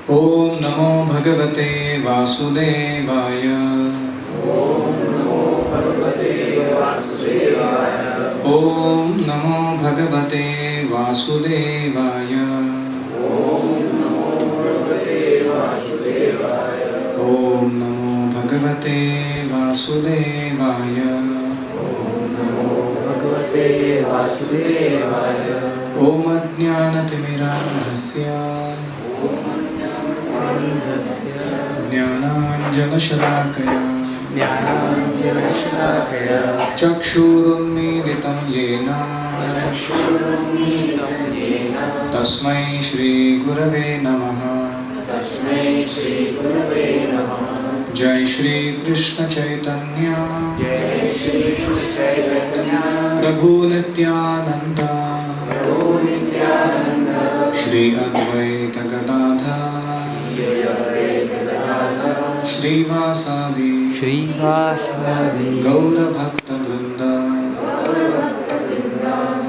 Om Namo Bhagavate Vasudevaya. Om Namo Bhagavate Vasudevaya. Om Namo Bhagavate Vasudevaya. Om Namo Bhagavate Vasudevaya. Om Namo Bhagavate Vasudevaya. Om Namo Bhagavate Vasudevaya. Om Ajnanatimiraandhasya Jnananjanashalakaya Chakshurunmilitam yena Tasmai Shri Gurave Namaha. Jai Shri Krishna Chaitanya Prabhu Nityananda Shri Advaita Gadadhar Shri Vasadi Gaura Bhakta Vrinda.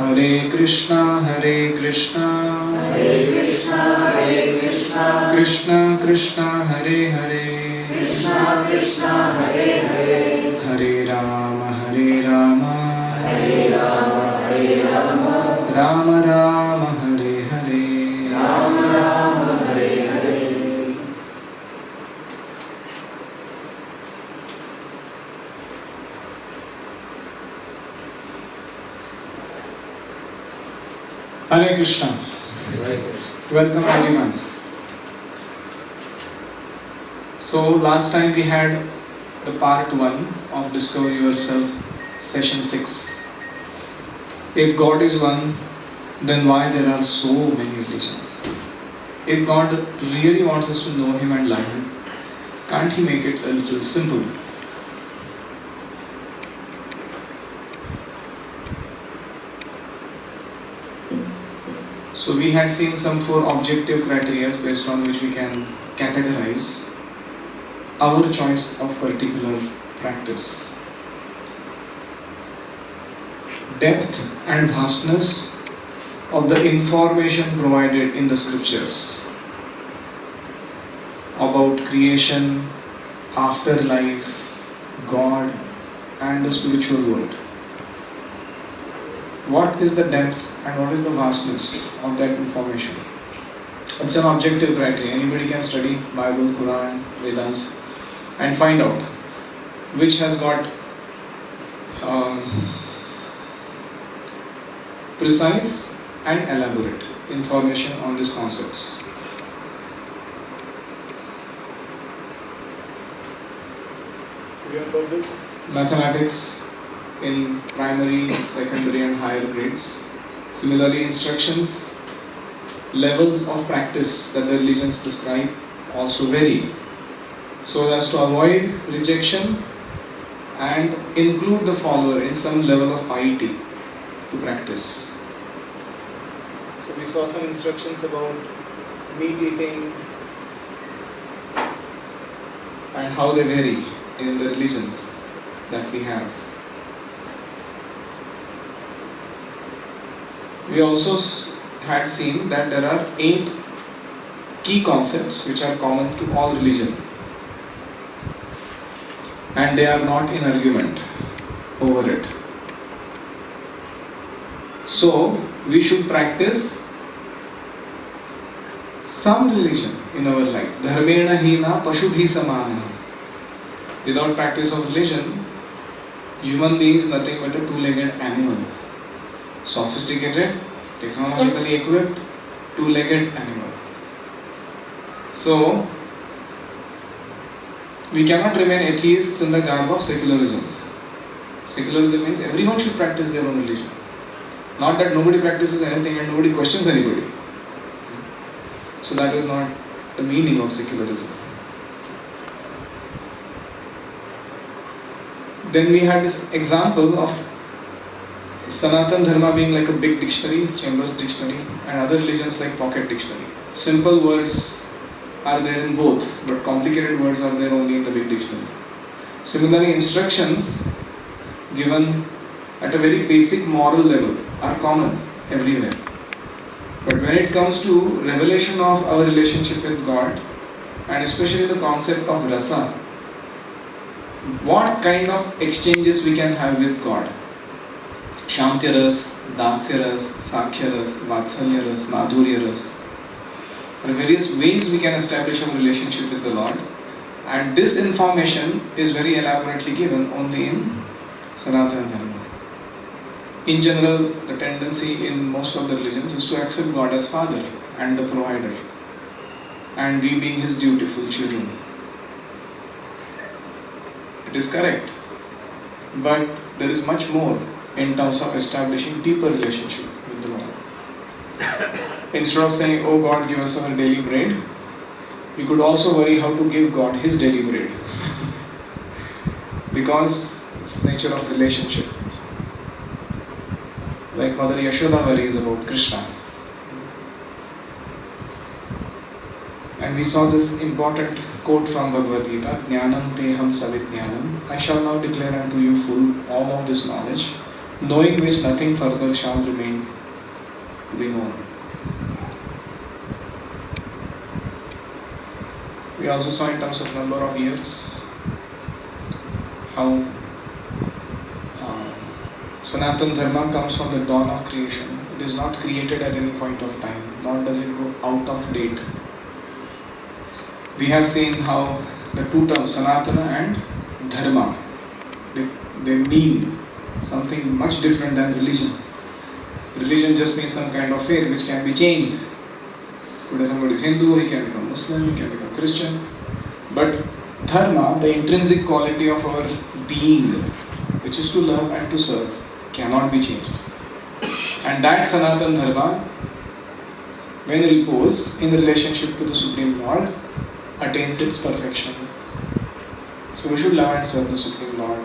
Hare Krishna Krishna Krishna Hare Hare Hare Rama Rama Rama Hare Hare. Hare Krishna. Welcome everyone. So last time we had the part 1 of Discover Yourself, session 6. If God is one, then why there are so many religions? If God really wants us to know Him and love Him, can't He make it a little simple? So we had seen some 4 objective criteria based on which we can categorize our choice of particular practice. Depth and vastness of the information provided in the scriptures about creation, afterlife, God, and the spiritual world. What is the depth and what is the vastness of that information? It's an objective criteria. Anybody can study Bible, Quran, Vedas and find out which has got precise and elaborate information on these concepts. Remember this? Mathematics in primary, secondary and higher grades. Similarly, instructions, levels of practice that the religions prescribe also vary, so as to avoid rejection and include the follower in some level of piety to practice. So we saw some instructions about meat eating and how they vary in the religions that we have. We also had seen that there are 8 key concepts which are common to all religion, and they are not in argument over it. So we should practice some religion in our life. Dharmena hina pashubhi samana. Without practice of religion, human being is nothing but a 2-legged animal. Sophisticated, technologically equipped, 2-legged animal. So we cannot remain atheists in the garb of secularism. Secularism means everyone should practice their own religion. Not that nobody practices anything and nobody questions anybody. So that is not the meaning of secularism. Then we had this example of Sanatan Dharma being like a big dictionary, Chambers dictionary, and other religions like pocket dictionary. Simple words are there in both, but complicated words are there only in the big dictionary. Similarly, instructions given at a very basic moral level are common everywhere. But when it comes to revelation of our relationship with God, and especially the concept of rasa, what kind of exchanges we can have with God? Shantya ras, dasya ras, sakhya ras, vatsalya ras, madhurya ras. There are various ways we can establish our relationship with the Lord, and this information is very elaborately given only in Sanatana Dharma. In general, the tendency in most of the religions is to accept God as Father and the Provider, and we being His dutiful children. It is correct, but there is much more in terms of establishing deeper relationship with the Lord. Instead of saying, "Oh God, give us our daily bread," we could also worry how to give God His daily bread. Because it's the nature of relationship. Like Mother Yashoda worries about Krishna. And we saw this important quote from Bhagavad Gita, Jnanam teham savijnanam. I shall now declare unto you full all of this knowledge, knowing which nothing further shall remain to be known. We also saw in terms of number of years how Sanatana Dharma comes from the dawn of creation. It is not created at any point of time, nor does it go out of date. We have seen how the two terms Sanatana and Dharma, they mean something much different than religion. Religion just means some kind of faith which can be changed. Today somebody is Hindu, he can become Muslim, he can become Christian. But Dharma, the intrinsic quality of our being, which is to love and to serve, cannot be changed. And that Sanatana Dharma, when reposed in the relationship to the Supreme Lord, attains its perfection. So we should love and serve the Supreme Lord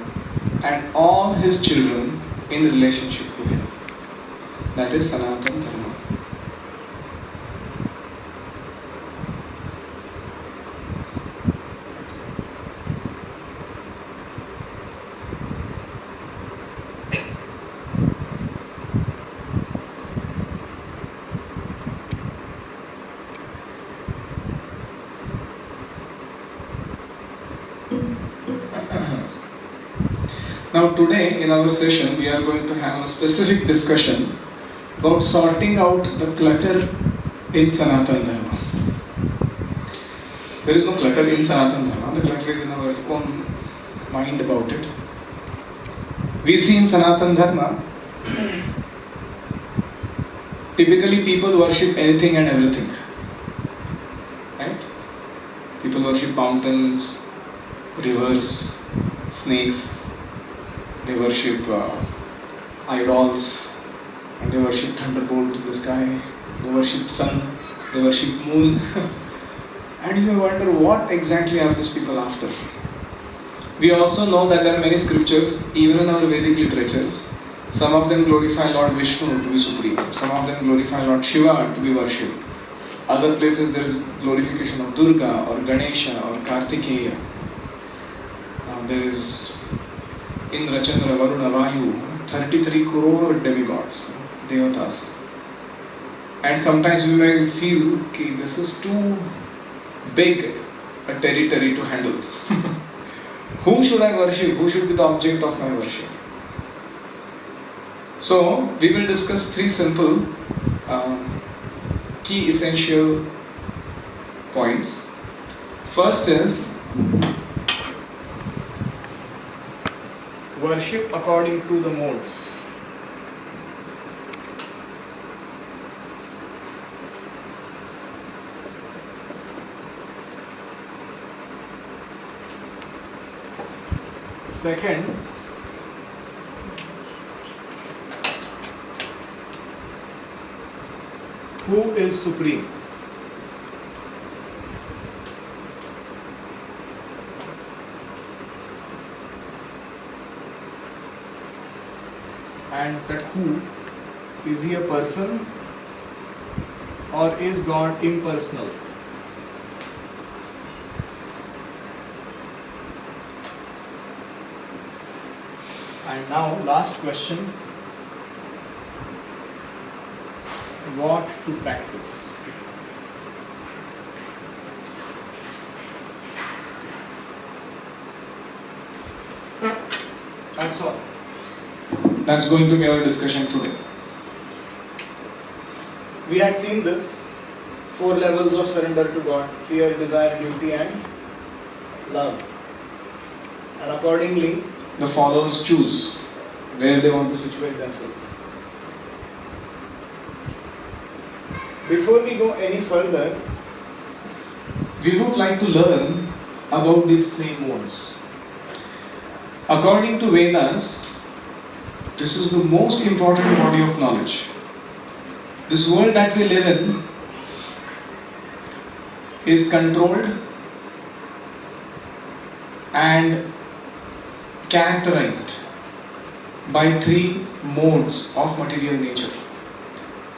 and all His children in relationship to Him. That is Sanatana Dharma. Now today in our session we are going to have a specific discussion about sorting out the clutter in Sanatana Dharma. There is no clutter in Sanatana Dharma, the clutter is in our own mind about it. We see in Sanatana Dharma, typically people worship anything and everything. Right? People worship mountains, rivers, snakes. They worship idols, and they worship thunderbolt in the sky, they worship sun, they worship moon. And you may wonder what exactly are these people after. We also know that there are many scriptures, even in our Vedic literatures. Some of them glorify Lord Vishnu to be supreme, some of them glorify Lord Shiva to be worshipped. Other places there is glorification of Durga or Ganesha or Kartikeya. There is Indra, Chandra, Varuna, Vayu, 33 crore demigods, devatas. And sometimes we may feel that this is too big a territory to handle. Whom should I worship? Who should be the object of my worship? So, we will discuss three simple key essential points. First is worship according to the modes. Second, who is supreme? And that who, is he a person or is God impersonal? And now last question, what to practice. That's all. That's going to be our discussion today. We had seen this 4 levels of surrender to God: fear, desire, duty, and love. And accordingly, the followers choose where they want to situate themselves. Before we go any further, we would like to learn about these 3 modes. According to Vedas, this is the most important body of knowledge. This world that we live in is controlled and characterized by 3 modes of material nature,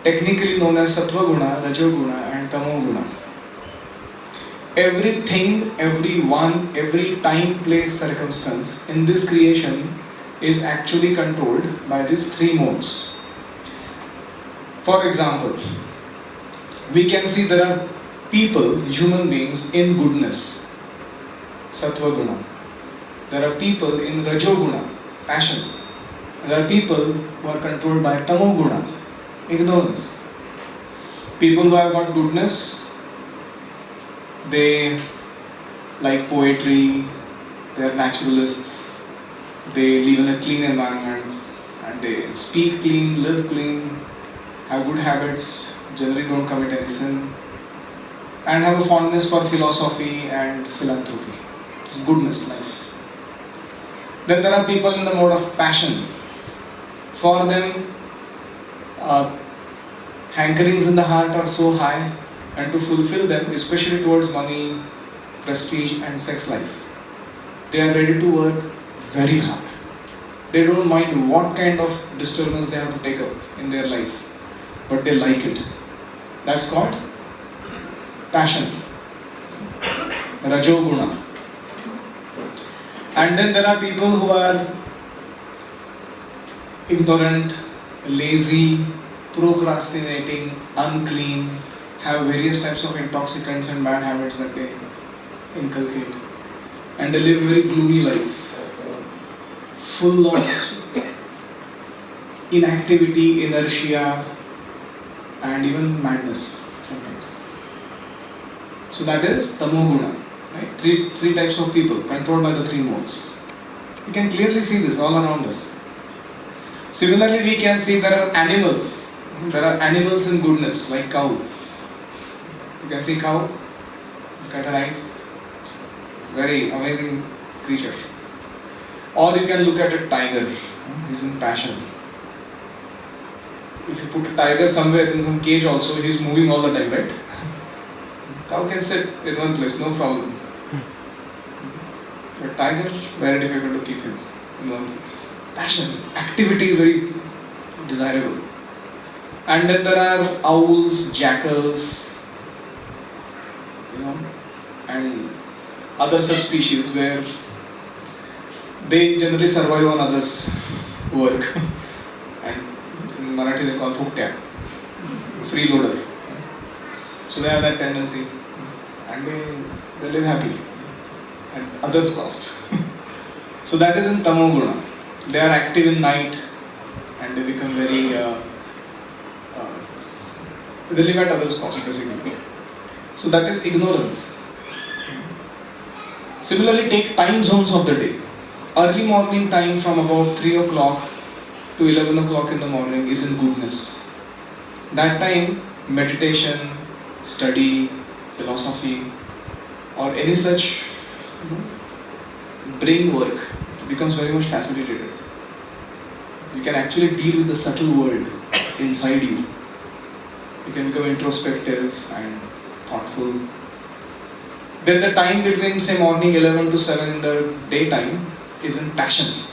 technically known as Sattva Guna, Rajo Guna, and Tamo Guna. Everything, everyone, every time, place, circumstance in this creation is actually controlled by these 3 modes. For example, we can see there are people, human beings, in goodness, Sattva Guna. There are people in Rajo Guna, passion. There are people who are controlled by Tamo Guna, ignorance. People who have got goodness, they like poetry, they are naturalists, they live in a clean environment, and they speak clean, live clean, have good habits, generally don't commit any sin, and have a fondness for philosophy and philanthropy. Goodness life. Then there are people in the mode of passion. For them, hankerings in the heart are so high, and to fulfill them, especially towards money, prestige, and sex life, they are ready to work very hard. They don't mind what kind of disturbance they have to take up in their life, but they like it. That's called passion, Rajo Guna. And then there are people who are ignorant, lazy, procrastinating, unclean, have various types of intoxicants and bad habits that they inculcate. And they live a very gloomy life, full of inactivity, inertia, and even madness sometimes. So that is Tamo Guna. Right? Three types of people controlled by the 3 modes. You can clearly see this all around us. Similarly, we can see there are animals. There are animals in goodness, like cow. You can see cow, look at her eyes. Very amazing creature. Or you can look at a tiger. He's in passion. If you put a tiger somewhere in some cage also, he's moving all the time, right? Cow can sit in one place, no problem. But tiger, very difficult to keep him in one place. Passion, activity is very desirable. And then there are owls, jackals, and other such species where they generally survive on others' work. And in Marathi they call phuktia, freeloader. So they have that tendency, and they live happily at others' cost. So that is in Tamo Guna. They are active in night, and they become very they live at others' cost basically. So that is ignorance. Similarly, take time zones of the day. Early morning time from about 3 o'clock to 11 o'clock in the morning is in goodness. That time, meditation, study, philosophy, or any such brain work becomes very much facilitated. You can actually deal with the subtle world inside you. You can become introspective and thoughtful. Then the time between, say, morning 11 to 7 in the daytime is in passion.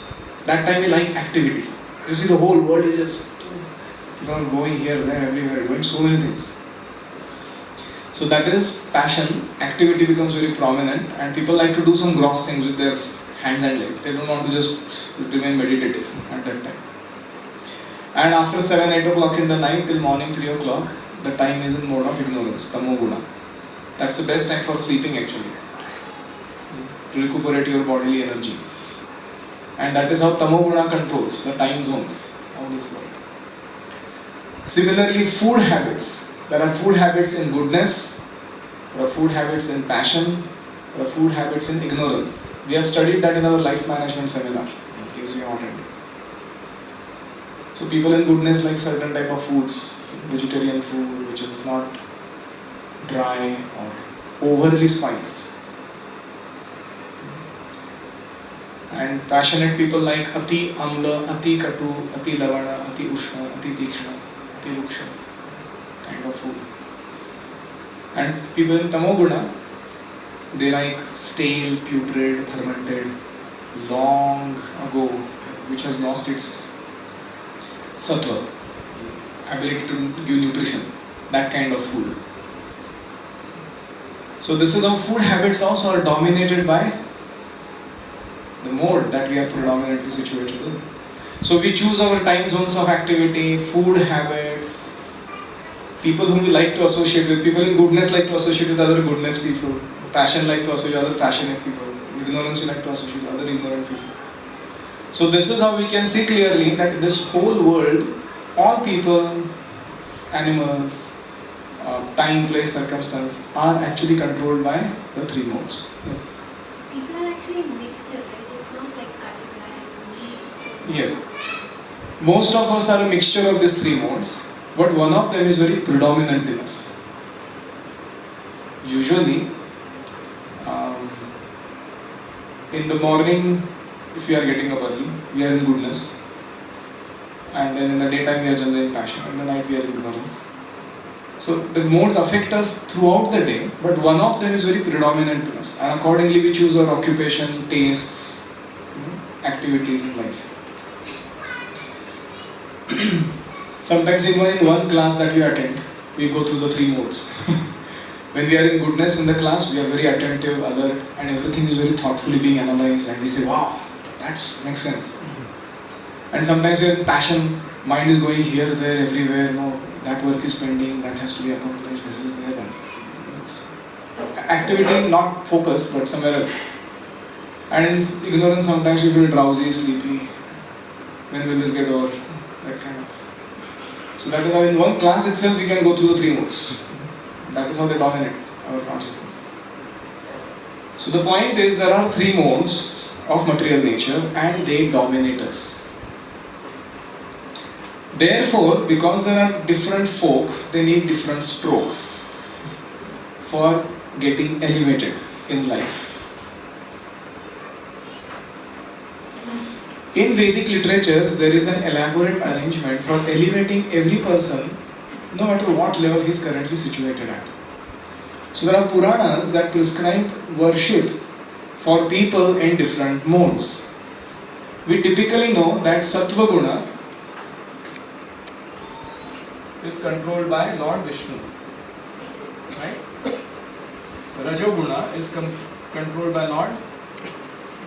That time we like activity. You see, the whole world is just, people are going here, there, everywhere, doing so many things. So that is passion. Activity becomes very prominent, and people like to do some gross things with their hands and legs. They don't want to just remain meditative at that time. And after 7, 8 o'clock in the night till morning 3 o'clock, the time is in mode of ignorance, tamoguna. That's the best time for sleeping actually, to recuperate your bodily energy. And that is how tamoguna controls the time zones of this world. Similarly, food habits. There are food habits in goodness, there are food habits in passion, there are food habits in ignorance. We have studied that in our life management seminar, in case you have attended. So people in goodness like certain type of foods, vegetarian food which is not dry or overly spiced. And passionate people like ati amla, ati katu, ati lavana, ati ushna, ati tikshna, ati luksha kind of food. And people in tamoguna, they like stale, putrid, fermented, long ago, which has lost its sattva, ability to give nutrition, that kind of food. So this is how food habits also are dominated by the mode that we are predominantly situated in. So we choose our time zones of activity, food habits, people whom we like to associate with. People in goodness like to associate with other goodness people, passion like to associate with other passionate people, ignorance we like to associate with other ignorant people. So this is how we can see clearly that this whole world, all people, animals, time, place, circumstance are actually controlled by the three modes. Yes. People are actually mixed, right? It's not like cut and dry. Yes. Most of us are a mixture of these three modes, but one of them is very predominant in us. Usually, in the morning, if we are getting up early, we are in goodness. And then in the daytime, we are generally in passion. In the night, we are in ignorance. So the modes affect us throughout the day, but one of them is very predominant in us. And accordingly, we choose our occupation, tastes, activities in life. Sometimes in one class that we attend, we go through the three modes. When we are in goodness in the class, we are very attentive, alert, and everything is very thoughtfully being analyzed, and we say, wow, that makes sense. And sometimes we are in passion, mind is going here, there, everywhere, no, that work is pending, that has to be accomplished, this is there. It's activity, not focus, but somewhere else. And in ignorance, sometimes you feel drowsy, sleepy. When will this get over? That kind of. So that is how in one class itself we can go through the three modes. That is how they dominate our consciousness. So the point is, there are three modes of material nature and they dominate us. Therefore, because there are different folks, they need different strokes for getting elevated in life. In Vedic literatures, there is an elaborate arrangement for elevating every person, no matter what level he is currently situated at. So there are Puranas that prescribe worship for people in different modes. We typically know that Sattva Guna is controlled by Lord Vishnu, right? Rajoguna is controlled by Lord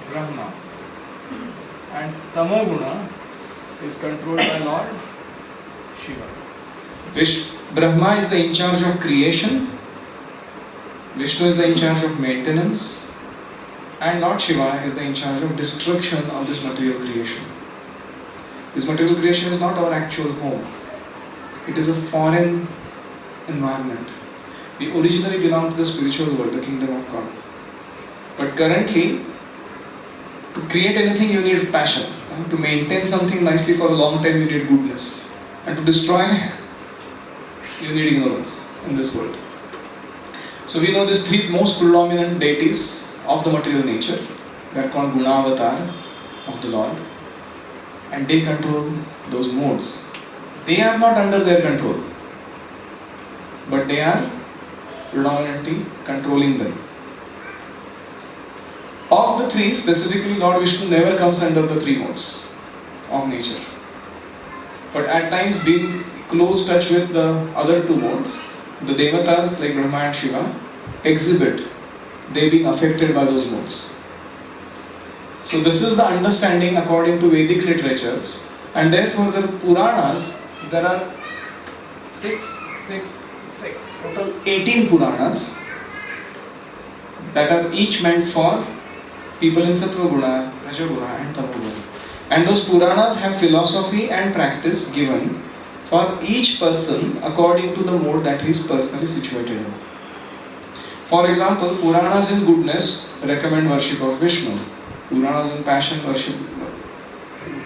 Brahma, and Tamoguna is controlled by Lord Shiva. Brahma is the in charge of creation, Vishnu is the in charge of maintenance, and Lord Shiva is the in charge of destruction of this material creation. This material creation is not our actual home. It is a foreign environment. We originally belong to the spiritual world, the kingdom of God. But currently, to create anything you need passion. To maintain something nicely for a long time you need goodness. And to destroy, you need ignorance in this world. So we know these three most predominant deities of the material nature. They are called Gunavatar of the Lord. And they control those modes. They are not under their control, but they are predominantly controlling them. Of the three, specifically Lord Vishnu never comes under the three modes of nature. But at times, being close touch with the other two modes, the Devatas like Brahma and Shiva exhibit they being affected by those modes. So this is the understanding according to Vedic literatures And therefore the Puranas, there are total 18 Puranas that are each meant for people in Sattva Guna, Raja Guna and Tamo Guna. And those Puranas have philosophy and practice given for each person according to the mode that he is personally situated in. For example, Puranas in goodness recommend worship of Vishnu. Puranas in passion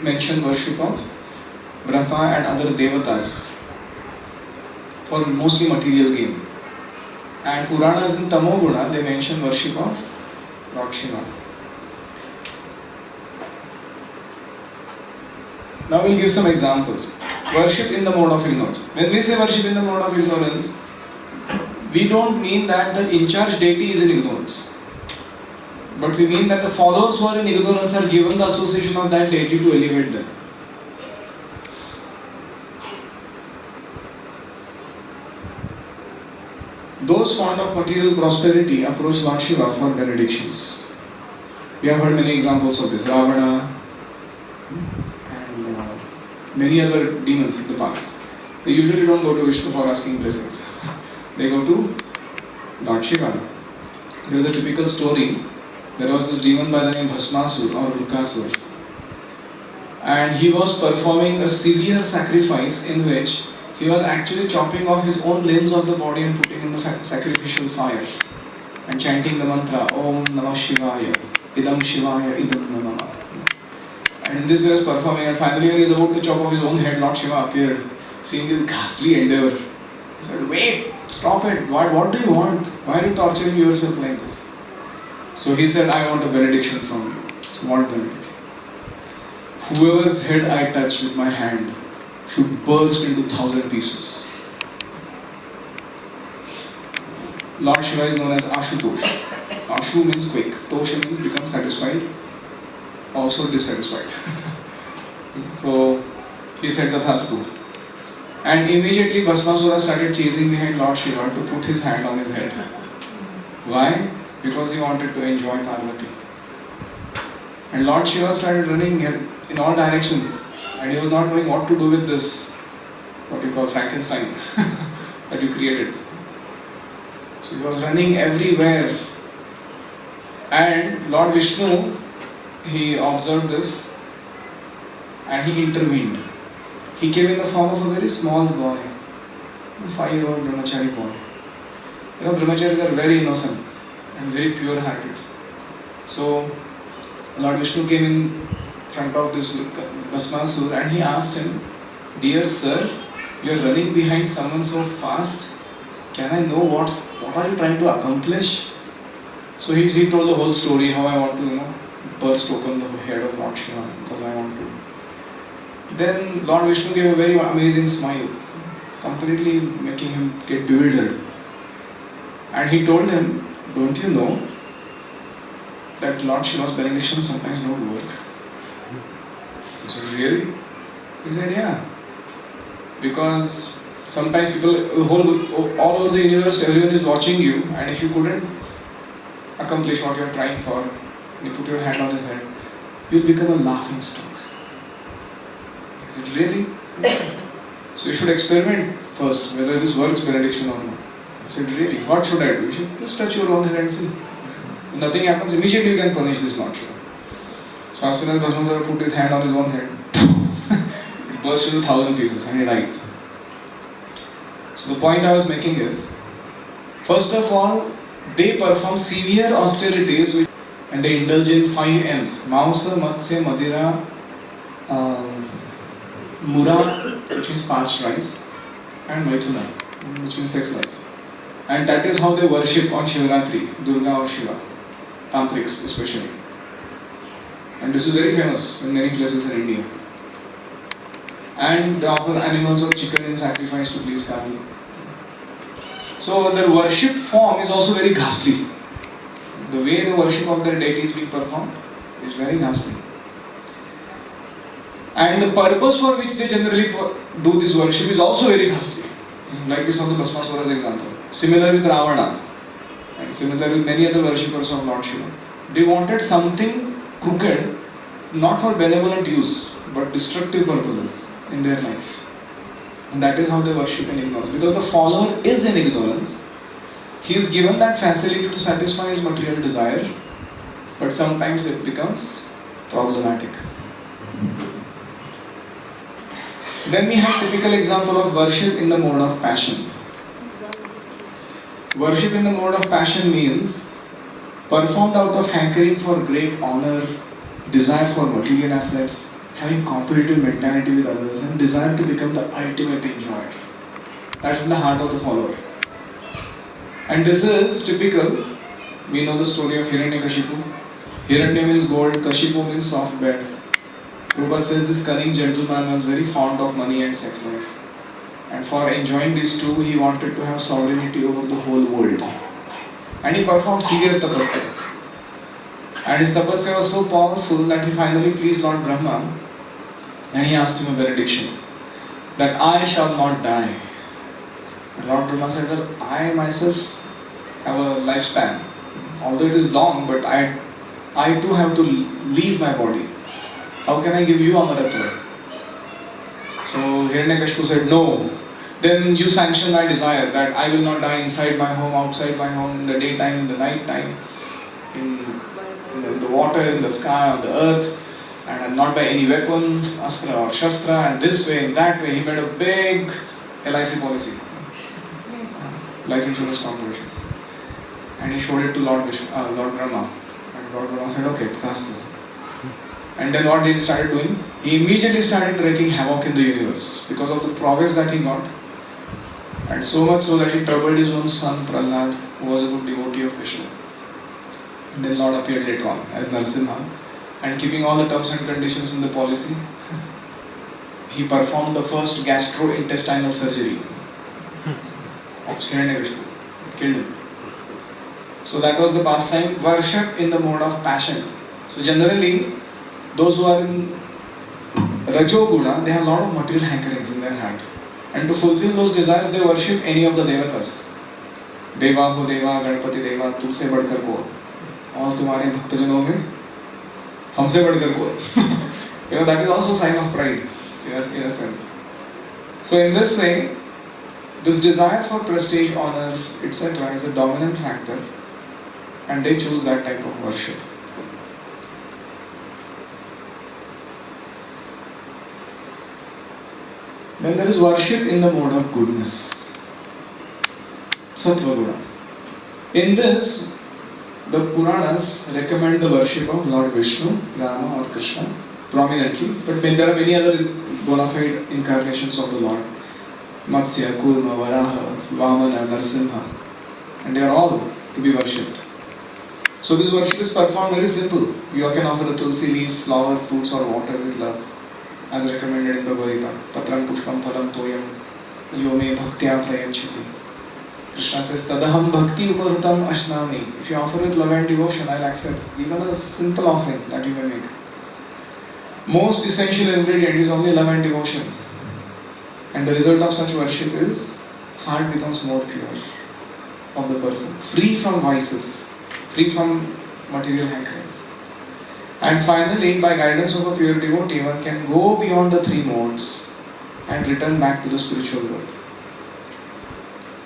mention worship of Brahma and other devatas for mostly material gain. And Puranas in Tamoguna, they mention worship of Lord Shiva. Now we'll give some examples. Worship in the mode of ignorance. When we say worship in the mode of ignorance, we don't mean that the in-charge deity is in ignorance. But we mean that the followers who are in ignorance are given the association of that deity to elevate them. Those fond of material prosperity approach Lord Shiva for benedictions. We have heard many examples of this. Ravana and many other demons in the past. They usually don't go to Vishnu for asking blessings. They go to Lord Shiva. There is a typical story. There was this demon by the name Bhasmasur or Vrukasur. And he was performing a severe sacrifice in which he was actually chopping off his own limbs of the body and putting in the sacrificial fire and chanting the mantra Om Namah Shivaya, Idam Shivaya, Idam Namah. And in this way he was performing, and finally when he was about to chop off his own head, Lord Shiva appeared, seeing his ghastly endeavor. He said, wait, stop it, what do you want? Why are you torturing yourself like this? So he said, I want a benediction from you. So what benediction? Whoever's head I touch with my hand should burst into 1,000 pieces. Lord Shiva is known as Ashutosh. Ashu means quick, Tosha means become satisfied, also dissatisfied. So he said Tathastu. And immediately Bhasmasura started chasing behind Lord Shiva to put his hand on his head. Why? Because he wanted to enjoy Parvati. And Lord Shiva started running in all directions. And he was not knowing what to do with this, what you call Frankenstein, that you created. So he was running everywhere. And Lord Vishnu, he observed this and he intervened. He came in the form of a very small boy, a 5-year-old brahmachari boy. You know, brahmacharis are very innocent and very pure-hearted. So Lord Vishnu came in front of this Bhasmasur and he asked him, dear sir, you are running behind someone so fast. Can I know what are you trying to accomplish? So he told the whole story, how I want to, burst open the head of Lord Shiva because I want to. Then Lord Vishnu gave a very amazing smile, completely making him get bewildered. And he told him, don't you know that Lord Shiva's benediction sometimes don't work? He said, really? He said, yeah. Because sometimes people, all over the universe, everyone is watching you, and if you couldn't accomplish what you are trying for, and you put your hand on his head, you'll become a laughing stock. He said, really? So you should experiment first, whether this works benediction or not. He said, really? What should I do? You should just touch your own head and see. If nothing happens, immediately you can punish this Lord Shiva. So as soon as Bhasmasura put his hand on his own head, it burst into 1,000 pieces and he died. So the point I was making is, first of all, they perform severe austerities and they indulge in 5 M's. Mausa, Matsya, Madira, Mura, which means parched rice, and Maithuna, which means sex life. And that is how they worship on Shivaratri, Durga or Shiva, Tantrics especially. And this is very famous in many places in India. And they offer animals or chicken in sacrifice to please Kali. So their worship form is also very ghastly. The way the worship of their deity is being performed is very ghastly. And the purpose for which they generally do this worship is also very ghastly. Like we saw the Bhasmasura's example. Similar with Ravana and similar with many other worshippers of Lord Shiva. They wanted something crooked, not for benevolent use, but destructive purposes in their life. And that is how they worship in ignorance. Because the follower is in ignorance. He is given that facility to satisfy his material desire, but sometimes it becomes problematic. Then we have typical example of worship in the mode of passion. Worship in the mode of passion means performed out of hankering for great honor, desire for material assets, having competitive mentality with others, and desire to become the ultimate enjoyer. That's in the heart of the follower. And this is typical. We know the story of Hiranyakashipu. Hiranya means gold, Kashipu means soft bed. Prabhupada says this cunning gentleman was very fond of money and sex life. And for enjoying these two, he wanted to have sovereignty over the whole world. And he performed severe tapasya. And his tapasya was so powerful that he finally pleased Lord Brahma, and he asked him a benediction that I shall not die. And Lord Brahma said, well, I myself have a lifespan. Although it is long, but I too have to leave my body. How can I give you Amaratva? So Hiranyakashipu said, no. Then you sanction my desire that I will not die inside my home, outside my home, in the daytime, in the night time, in the water, in the sky, on the earth, and not by any weapon, astra or shastra, and this way and that way. He made a big LIC policy, life insurance corporation, and he showed it to Lord Brahma, and Lord Brahma said, okay, fast. And then what did he started doing? He immediately started wreaking havoc in the universe because of the prowess that he got, and so much so that he troubled his own son Prahlad, who was a good devotee of Vishnu. And then Lord appeared later on as Narasimha, and keeping all the terms and conditions in the policy, he performed the first gastrointestinal surgery of Hiranyakashipu. Killed him. So that was the pastime, worship in the mode of passion. So generally, those who are in Rajoguna, they have a lot of material hankerings in their heart. And to fulfill those desires, they worship any of the devatas. Deva ho deva, Ganpati deva, तुमसे बढ़कर कौन? और तुम्हारे भक्तजनों में हमसे बढ़कर कौन? That is also a sign of pride, in a sense. So in this way, this desire for prestige, honor, etc. is a dominant factor, and they choose that type of worship. Then there is worship in the mode of goodness, Sattva Guna. In this, the Puranas recommend the worship of Lord Vishnu, Rama or Krishna prominently, but there are many other bona fide incarnations of the Lord. Matsya, Kurma, Varaha, Vamana, Narasimha, and they are all to be worshipped. So this worship is performed very simple. You can offer a tulsi leaf, flower, fruits or water with love, as recommended in the Gita. Patram pushpam phalam toyam yome bhaktya prayachati. Krishna says, Tadaham bhakti upadhatam ashnami. If you offer with love and devotion, I'll accept even a simple offering that you may make. Most essential ingredient is only love and devotion. And the result of such worship is heart becomes more pure of the person, free from vices, free from material hankerings. And finally, by guidance of a pure devotee, one can go beyond the three modes and return back to the spiritual world.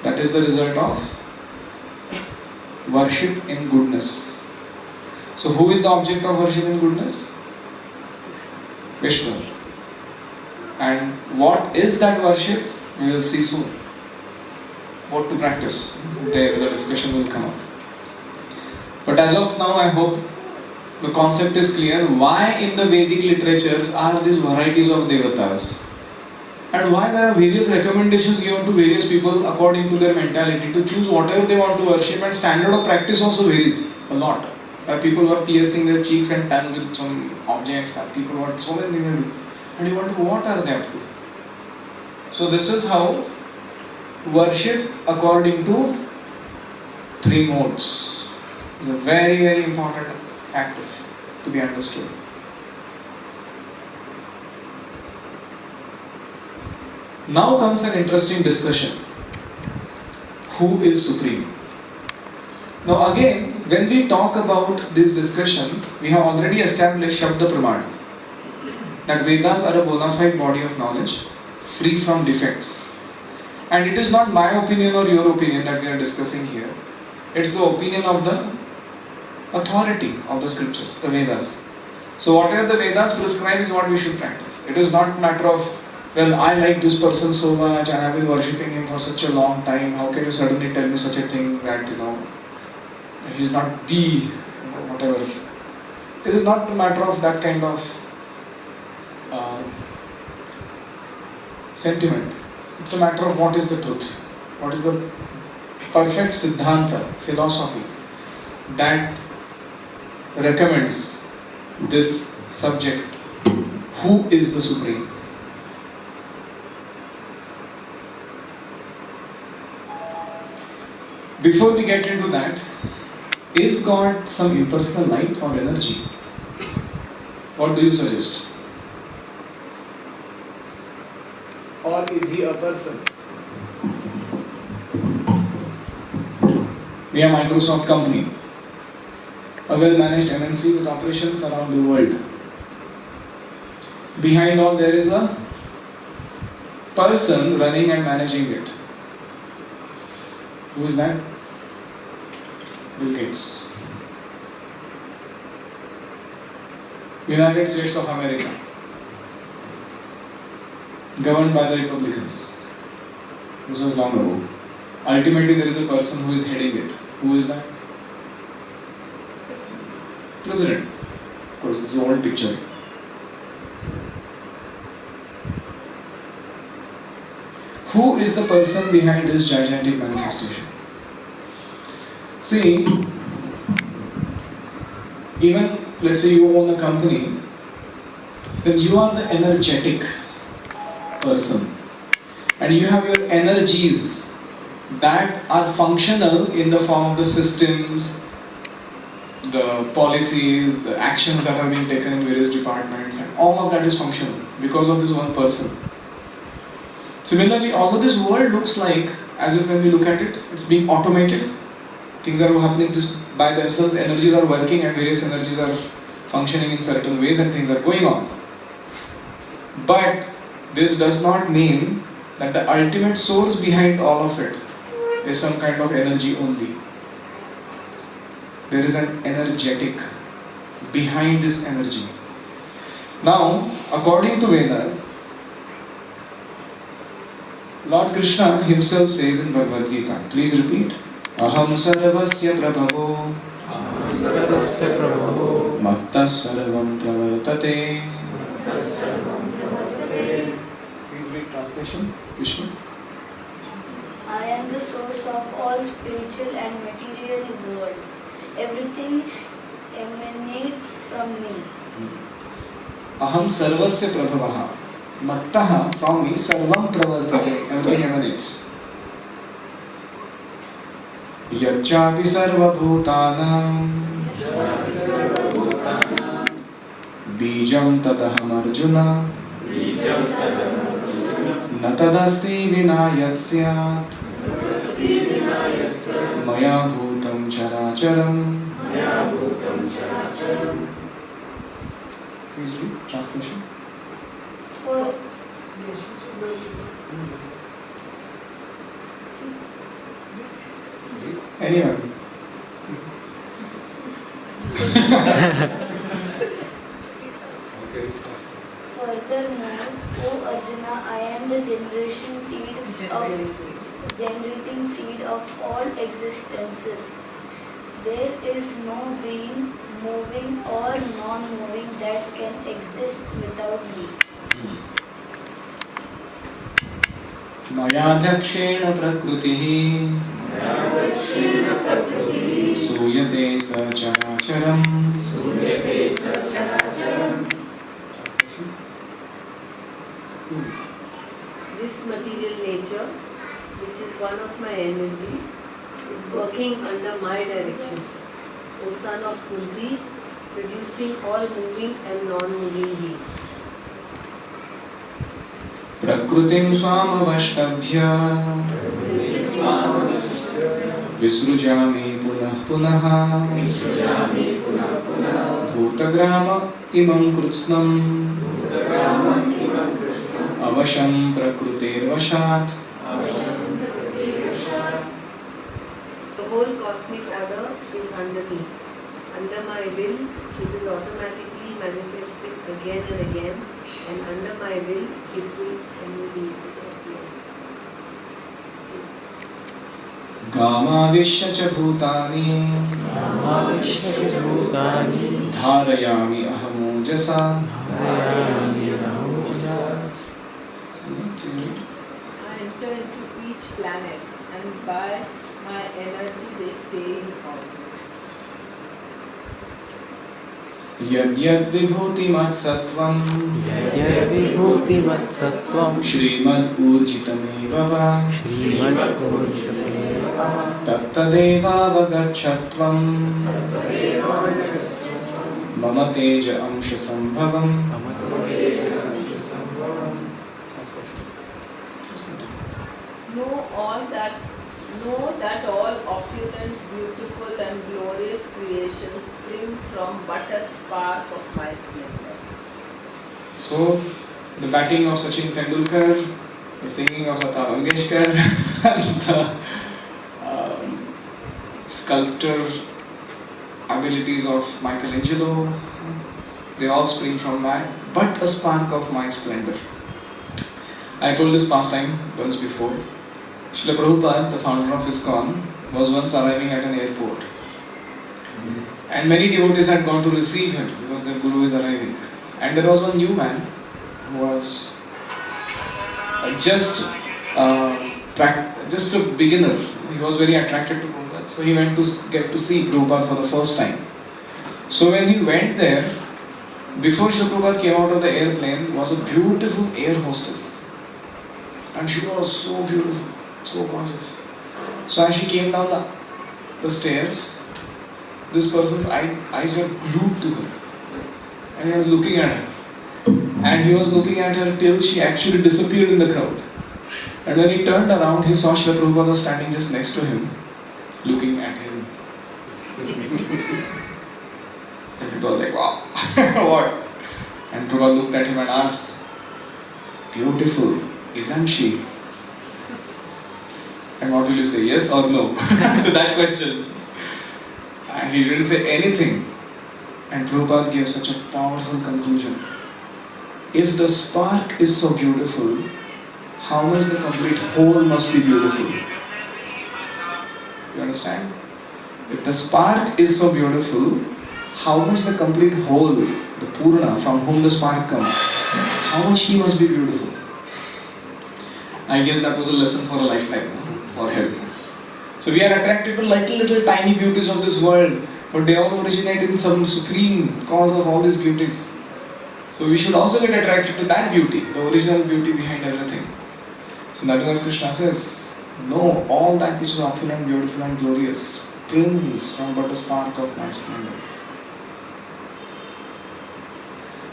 That is the result of worship in goodness. So who is the object of worship in goodness? Vishnu. And what is that worship? We will see soon. What to practice? There the discussion will come up. But as of now, I hope the concept is clear. Why in the Vedic literatures are these varieties of devatas? And why there are various recommendations given to various people according to their mentality to choose whatever they want to worship, and standard of practice also varies a lot. There are people who are piercing their cheeks and tongue with some objects, there are people who are so many things to do. And you wonder what are they up to? So this is how worship according to three modes is a very, very important factor to be understood. Now comes an interesting discussion. Who is supreme? Now again, when we talk about this discussion, we have already established Shabda Praman. that Vedas are a bona fide body of knowledge, free from defects. And it is not my opinion or your opinion that we are discussing here. It's the opinion of the authority of the scriptures, the Vedas. So whatever the Vedas prescribe is what we should practice. It is not a matter of, well, I like this person so much and I have been worshipping him for such a long time. How can you suddenly tell me such a thing that, he's not the, whatever. It is not a matter of that kind of sentiment. It's a matter of what is the truth. What is the perfect Siddhanta, philosophy that recommends this subject. Who is the Supreme? Before we get into that, is God some impersonal light or energy? What do you suggest? Or is he a person? We are Microsoft company, a well-managed MNC with operations around the world. Behind all there is a person running and managing it. Who is that? Bill Gates. United States of America, governed by the Republicans. This was long ago. Ultimately, there is a person who is heading it. Who is that? President. Of course, this is an old picture. Who is the person behind this gigantic manifestation? See, even let's say you own a company, then you are the energetic person and you have your energies that are functional in the form of the systems, the policies, the actions that are being taken in various departments, and all of that is functional because of this one person. Similarly, all of this world looks like, as if when we look at it, it's being automated. Things are happening just by themselves, energies are working and various energies are functioning in certain ways and things are going on. But this does not mean that the ultimate source behind all of it is some kind of energy only. There is an energetic behind this energy. Now, according to Vedas, Lord Krishna himself says in Bhagavad Gita, please repeat, Aham sarvasya prabhavo mattas sarvam pravartate. Please read translation, Vishnu. I am the source of all spiritual and material worlds. Everything emanates from me. Aham sarvasya prabhavaha. Mattaha, from me, sarvam pravartate. Everything emanates. Yajjapi sarva bhutanam bijam tadaham arjuna natadasti vinayatsya maya bhutam characharam. Please read translation. For Anyone? furthermore, O Arjuna, I am the generating seed of all existences. There is no being, moving or non-moving, that can exist without me. Mayadhakshena prakrutihi Suyate Sacharacharam. This material nature, which is one of my energies, is working under my direction. O son of Kunti, producing all moving and non-moving beings. Prakrutim swamavashtabhya Visrujami punah punaha Bhutagrama imam krutsnam उत्तरामं इमं कृष्णम् अवशं प्रकृतेर्वशात् The whole cosmic order is under me. Under my will, it is automatically manifested again and again, and under my will, it will be again. गामाविश्य च भूतानि भूतानि धारयामि अहमोजसा. धारयामि अहमोजसा. I enter into each planet and by my energy they stay in orbit. यद्यद्विभूतिमत्सत्त्वं यद्यद्विभूतिमत्सत्त्वं Shrimad वा श्रीमद्भूषणेव तत्तदेवावगच्छत्वं मम तेज अंशसम्भवम्. Know that all opulent, beautiful and glorious creations spring from but a spark of my splendor. So, the batting of Sachin Tendulkar, the singing of Lata Mangeshkar, and the sculptor abilities of Michelangelo, they all spring from but a spark of my splendor. I told this past time once before. Srila Prabhupada, the founder of ISKCON, was once arriving at an airport. And many devotees had gone to receive him because their guru is arriving. And there was one new man who was just a beginner. He was very attracted to Prabhupada. So he went to get to see Prabhupada for the first time. So when he went there, before Srila Prabhupada came out of the airplane was a beautiful air hostess. And she was so beautiful, so gorgeous. So as she came down the stairs, this person's eyes were glued to her. And he was looking at her. And he was looking at her till she actually disappeared in the crowd. And when he turned around, he saw Srila Prabhupada was standing just next to him, looking at him. And it was like, wow, what? And Prabhupada looked at him and asked, beautiful, isn't she? And what will you say, yes or no to that question? And he didn't say anything. And Prabhupada gave such a powerful conclusion. If the spark is so beautiful, how much the complete whole must be beautiful? You understand? If the spark is so beautiful, how much the complete whole, the Purna from whom the spark comes, how much he must be beautiful? I guess that was a lesson for a lifetime, for him. So we are attracted to little tiny beauties of this world, but they all originate in some supreme cause of all these beauties. So we should also get attracted to that beauty, the original beauty behind everything. So that is what Krishna says. No, all that which is opulent, beautiful and glorious springs from but a spark of my splendor.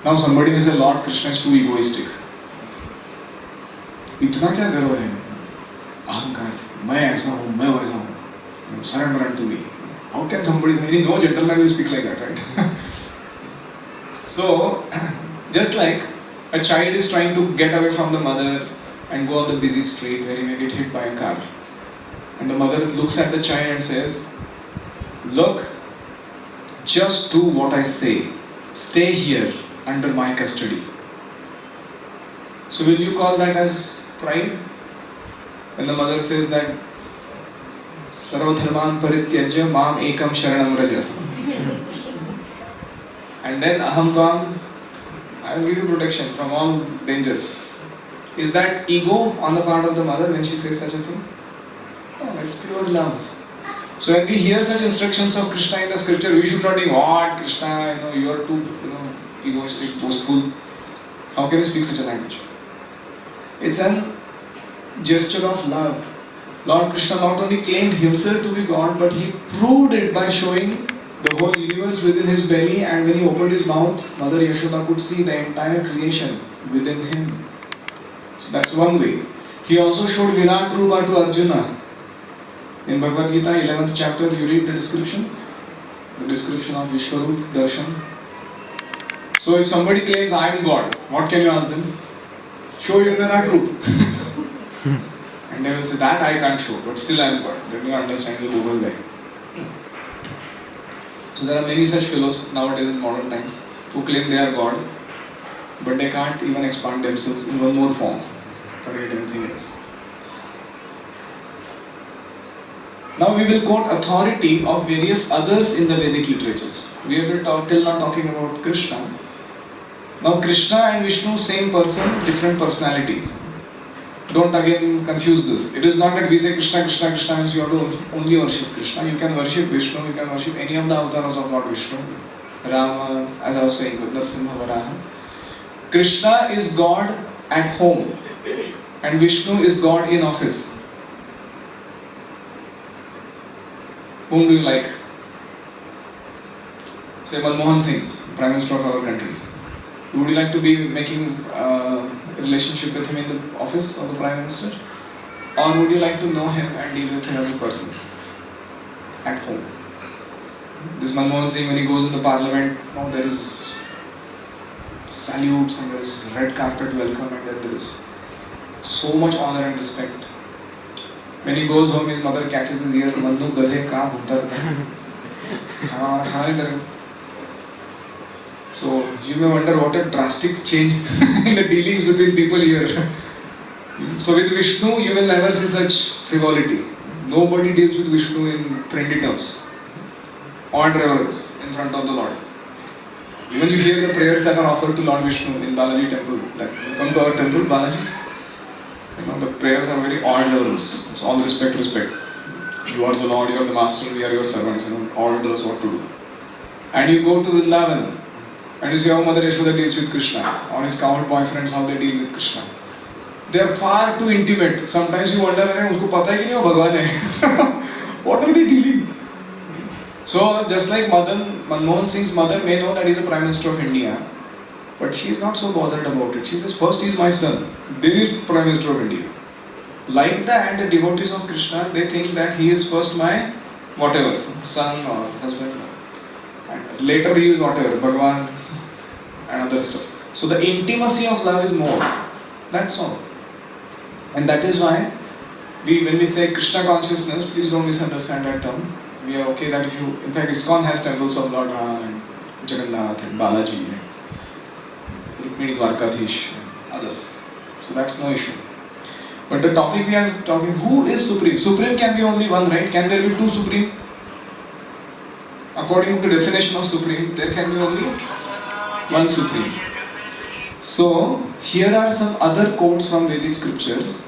Now somebody may say, Lord Krishna is too egoistic. इतना क्या गर्व है? अहंकार. मैं ऐसा हूँ, मैं वैसा हूँ. Surrender unto me. How can somebody say, no gentleman will speak like that, right? So, just like a child is trying to get away from the mother and go on the busy street where he may get hit by a car. And the mother looks at the child and says, look, just do what I say. Stay here under my custody. So will you call that as pride? When the mother says that Sarva dharman parityajya mam ekam sharanam raja. And then aham tvam, I will give you protection from all dangers. Is that ego on the part of the mother when she says such a thing? No, it's pure love. So when we hear such instructions of Krishna in the scripture, we should not think, what Krishna, you are too egoistic, boastful. How can you speak such a language? It's an gesture of love. Lord Krishna not only claimed himself to be God, but he proved it by showing the whole universe within his belly, and when he opened his mouth, Mother Yashoda could see the entire creation within him. So that's one way. He also showed Virat Rupa to Arjuna. In Bhagavad Gita, 11th chapter, you read the description of Vishwarup Darshan. So if somebody claims I am God, what can you ask them? Show you in the group. And they will say that I can't show, but still I am God. They don't understand the Google guy. So there are many such fellows nowadays in modern times who claim they are God, but they can't even expand themselves in one more form. Forget anything else. Now we will quote authority of various others in the Vedic literatures. We have been till now talking about Krishna. Now Krishna and Vishnu, same person, different personality. Don't again confuse this. It is not that we say Krishna, Krishna, Krishna means you have to only worship Krishna. You can worship Vishnu, you can worship any of the avatars of Lord Vishnu. Rama, as I was saying, with Narsimha Varaha. Krishna is God at home and Vishnu is God in office. Whom do you like? Say Manmohan Singh, Prime Minister of our country. Would you like to be making a relationship with him in the office of the Prime Minister? Or would you like to know him and deal with him as a person at home? This Manmohan Singh, when he goes in the parliament, there is salutes and there is red carpet welcome and there is so much honor and respect. When he goes home, his mother catches his ear, Mandu gadhe ka bhutta rehta. So you may wonder what a drastic change in the dealings between people here. So with Vishnu, you will never see such frivolity. Nobody deals with Vishnu in trendy terms. Odd reverence in front of the Lord. Even you hear the prayers that are offered to Lord Vishnu in Balaji temple. Like, come to our temple, Balaji. The prayers are very odd levels. It's all respect, respect. You are the Lord, you are the Master, we are your servants. All tells what to do. And you go to Vrindavan and you see how Mother Yashoda deals with Krishna, or his cowherd boyfriends, how they deal with Krishna. They are far too intimate. Sometimes you wonder, usko pata hai ki nahi wo Bhagwan hai. What are they dealing? So just like Manmohan Singh's mother may know that he is a Prime Minister of India, but she is not so bothered about it. She says, first he is my son, then he is Prime Minister of India. Like that, the devotees of Krishna, they think that he is first my whatever, son or husband. And later he is whatever, Bhagwan and other stuff. So the intimacy of love is more. That's all. And that is why when we say Krishna consciousness, please don't misunderstand that term. We are okay that if you, in fact ISKCON has temples of Lord Ram and Jagannath and Balaji and Rukmini Dwarkadhish and others. So that's no issue. But the topic we are talking, who is Supreme? Supreme can be only one, right? Can there be two Supreme? According to the definition of Supreme, there can be only one Supreme. So, here are some other quotes from Vedic scriptures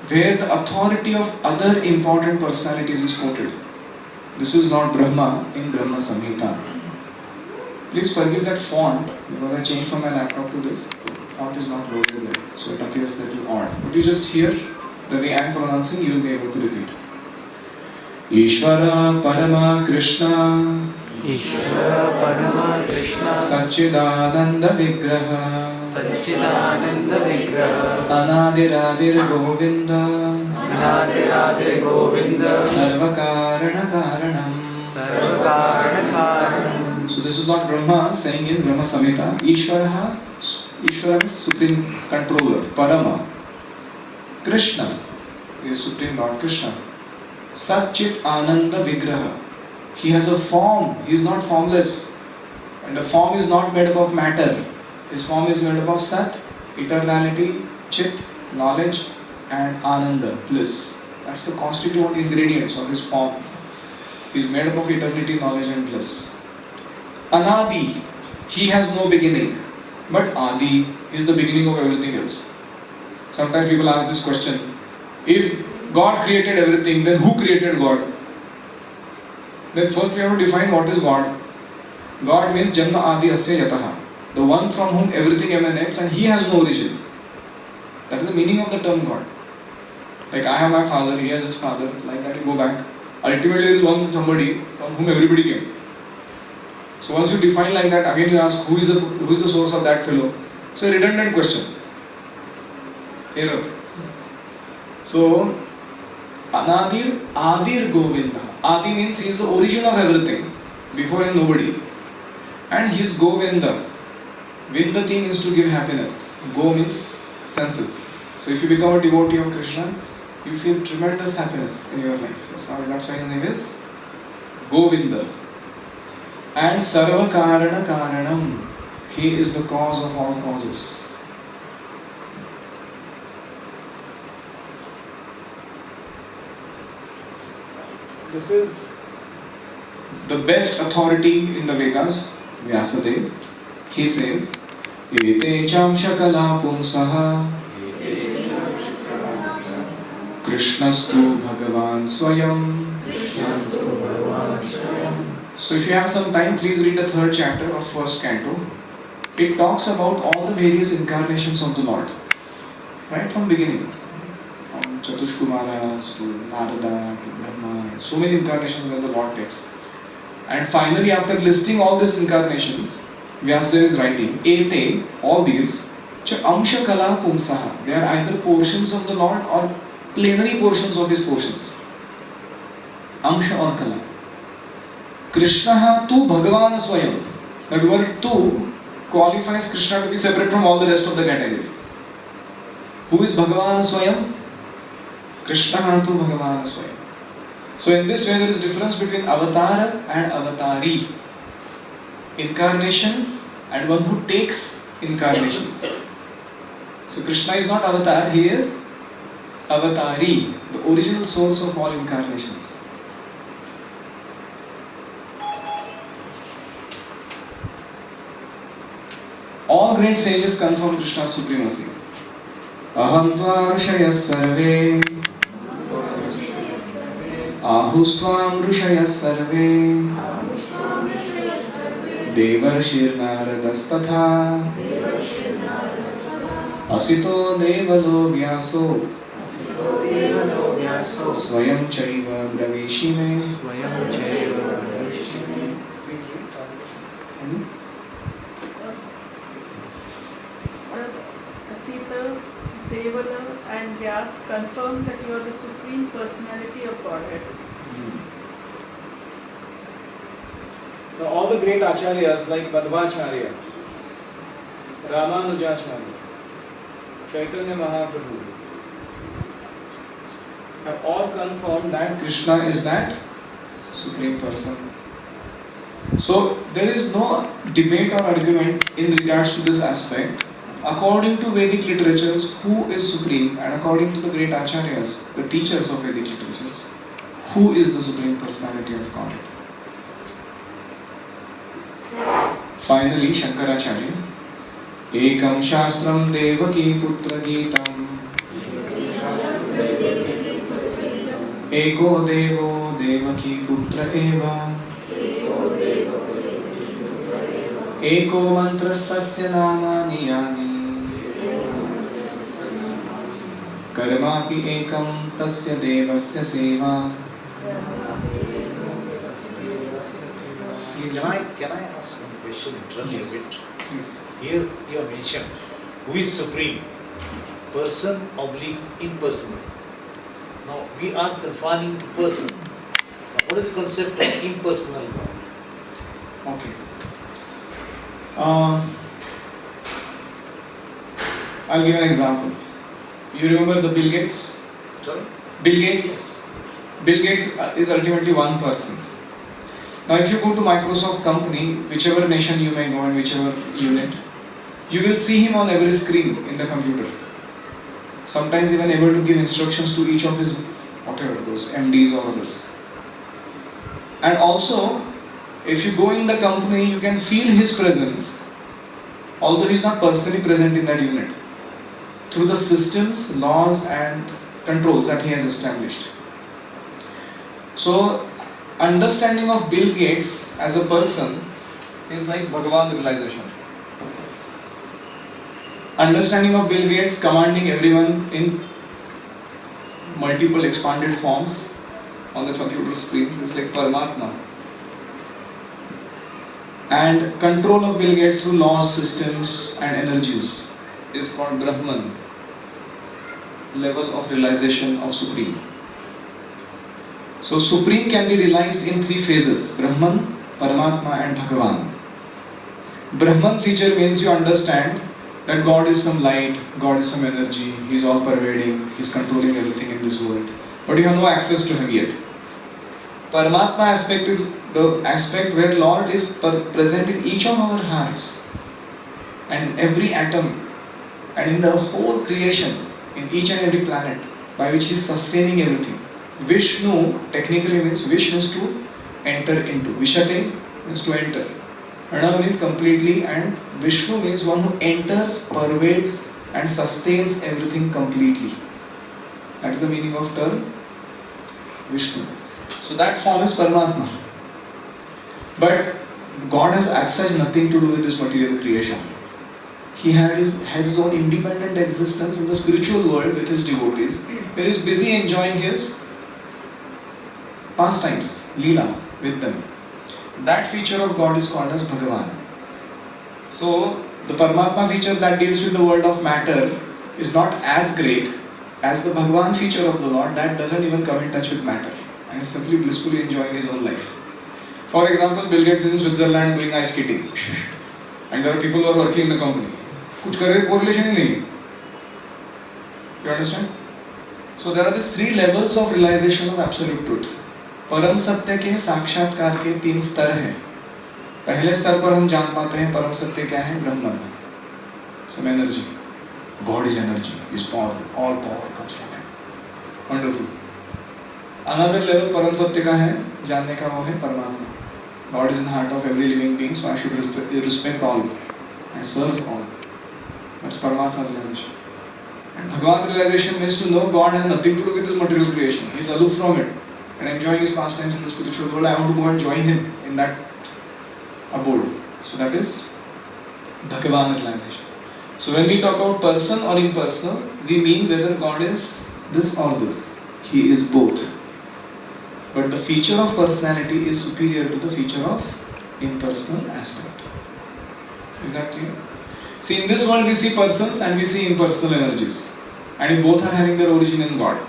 where the authority of other important personalities is quoted. This is Lord Brahma in Brahma Samhita. Please forgive that font because I changed from my laptop to this. The font is not loaded there, so it appears a little odd. But you just hear the way I am pronouncing, you will be able to repeat. Ishvara Parama Krishna Ishvara Parama Krishna Satchidananda Vigraha Satchidananda Vigraha Anadiradir Govinda Anadiradir Govinda Sarvakarana Karanam. Sarvakarana Karanam. So this is Lord Brahma saying in Brahma Samhita, Ishvara is Supreme Controller, Parama. Krishna is Supreme Lord Krishna. Satchit Ananda Vigraha. He has a form, he is not formless. And the form is not made up of matter. His form is made up of Sat, eternality, Chit, knowledge, and Ananda, bliss. That's the constituent ingredients of his form. He is made up of eternity, knowledge, and bliss. Anadi, he has no beginning. But Adi is the beginning of everything else. Sometimes people ask this question, if God created everything, then who created God? Then first we have to define what is God. God means Janma Adi Asya Yataha, the one from whom everything emanates and he has no origin. That is the meaning of the term God. Like I have my father, he has his father, like that you go back. Ultimately there is one somebody from whom everybody came. So once you define like that, again you ask who is the source of that fellow. It's a redundant question. Error. So Adir Govinda. Adi means he is the origin of everything. Before him nobody. And he is Govinda. Vindati means to give happiness. Go means senses. So if you become a devotee of Krishna, you feel tremendous happiness in your life. That's why his name is Govinda. And Sarva Karana Karanam. He is the cause of all causes. This is the best authority in the Vedas, Vyasadeva. He says, Ete chamshakala pumsaha Krishnastu Bhagavan Swayam. So if you have some time, please read the third chapter of first canto. It talks about all the various incarnations of the Lord. Right from beginning. From Chatushkumaras to Narada to Brahma. So many incarnations that the Lord takes. And finally, after listing all these incarnations, Vyasadeva is writing, Ete, all these, Amsha Kala Pumsaha. They are either portions of the Lord or plenary portions of his portions. Amsha or Kala. Krishna tu Bhagavan Swayam. That word tu qualifies Krishna to be separate from all the rest of the category. Who is Bhagavan Swayam? Krishna tu Bhagavan Swayam. So in this way there is difference between avatar and avatari. Incarnation and one who takes incarnations. So Krishna is not avatar, he is avatari, the original source of all incarnations. All great sages confirm Krishna's supremacy. Aham tva rishayas sarve ahustvam rishayas sarve devarshir naradastatha asito devalo vyaso swayam chaiva bravishime. Swayam chaiva bravishime. Asita, Devala and Vyas confirm that you are the Supreme Personality of Godhead. Now all the great acharyas like Madhvacharya, Ramanujacharya, Chaitanya Mahaprabhu have all confirmed that Krishna is that Supreme Person. So there is no debate or argument in regards to this aspect. According to Vedic literatures, who is supreme, and according to the great acharyas, the teachers of Vedic literatures, who is the Supreme Personality of Godhead? Finally, Shankaracharya, Ekam Shastram Devaki Putra Geetam Eko Devo Devaki Putra Eva Eko Mantrastasya Namani Yani Karmapi Ekam Tasya Devasya Seva. Can I ask one question? Interrupt Yes. a bit. Yes. Here you have mentioned who is supreme, person oblique impersonal. Now we are confining to person. Now, what is the concept of impersonal God? Okay. I'll give an example. You remember the Bill Gates? Sorry? Bill Gates. Bill Gates is ultimately one person. Now, if you go to Microsoft company, whichever nation you may go and whichever unit, you will see him on every screen in the computer. Sometimes even able to give instructions to each of his whatever those MDs or others. And also, if you go in the company, you can feel his presence, although he is not personally present in that unit, through the systems, laws and controls that he has established. So, understanding of Bill Gates as a person is like Bhagavan realization. Understanding of Bill Gates commanding everyone in multiple expanded forms on the computer screens is like Paramatma. And control of Bill Gates through laws, systems and energies is called Brahman, level of realization of Supreme. So Supreme can be realized in three phases: Brahman, Paramatma and Bhagavan. Brahman feature means you understand that God is some light, God is some energy, He is all pervading, He is controlling everything in this world. But you have no access to Him yet. Paramatma aspect is the aspect where Lord is present in each of our hearts and every atom and in the whole creation, in each and every planet, by which He is sustaining everything. Vishnu technically means Vish means to enter into. Vishate means to enter. Prana means completely, and Vishnu means one who enters, pervades and sustains everything completely. That is the meaning of term Vishnu. So that form is Paramatma. But God has as such nothing to do with this material creation. He has his own independent existence in the spiritual world with His devotees, where He is busy enjoying His pastimes, Leela, with them. That feature of God is called as Bhagavan. So, the Paramatma feature that deals with the world of matter is not as great as the Bhagavan feature of the Lord that doesn't even come in touch with matter and is simply blissfully enjoying his own life. For example, Bill Gates is in Switzerland doing ice skating and there are people who are working in the company. कुछ करे correlation ही नहीं. You understand? So there are these three levels of realization of absolute truth. परम सत्य के साक्षात्कार के 3 स्तर हैं. पहले स्तर पर हम जान पाते हैं परम सत्य क्या है, ब्रह्मन, some energy. God is energy, is power, all power comes from Him. Wonderful. Another level परम सत्य का है, जानने का वो है परमात्मा. God is in the heart of every living being, so I should respect all and serve all. That's Paramatma realization. And Bhagavan realization means to know God has nothing to do with this material creation. He is aloof from it and enjoying his pastimes in the spiritual world. I want to go and join him in that abode. So that is Bhagavan realization. So when we talk about person or impersonal, we mean whether God is this or this. He is both. But the feature of personality is superior to the feature of impersonal aspect. Is that clear? See, in this world we see persons and we see impersonal energies. And both are having their origin in God.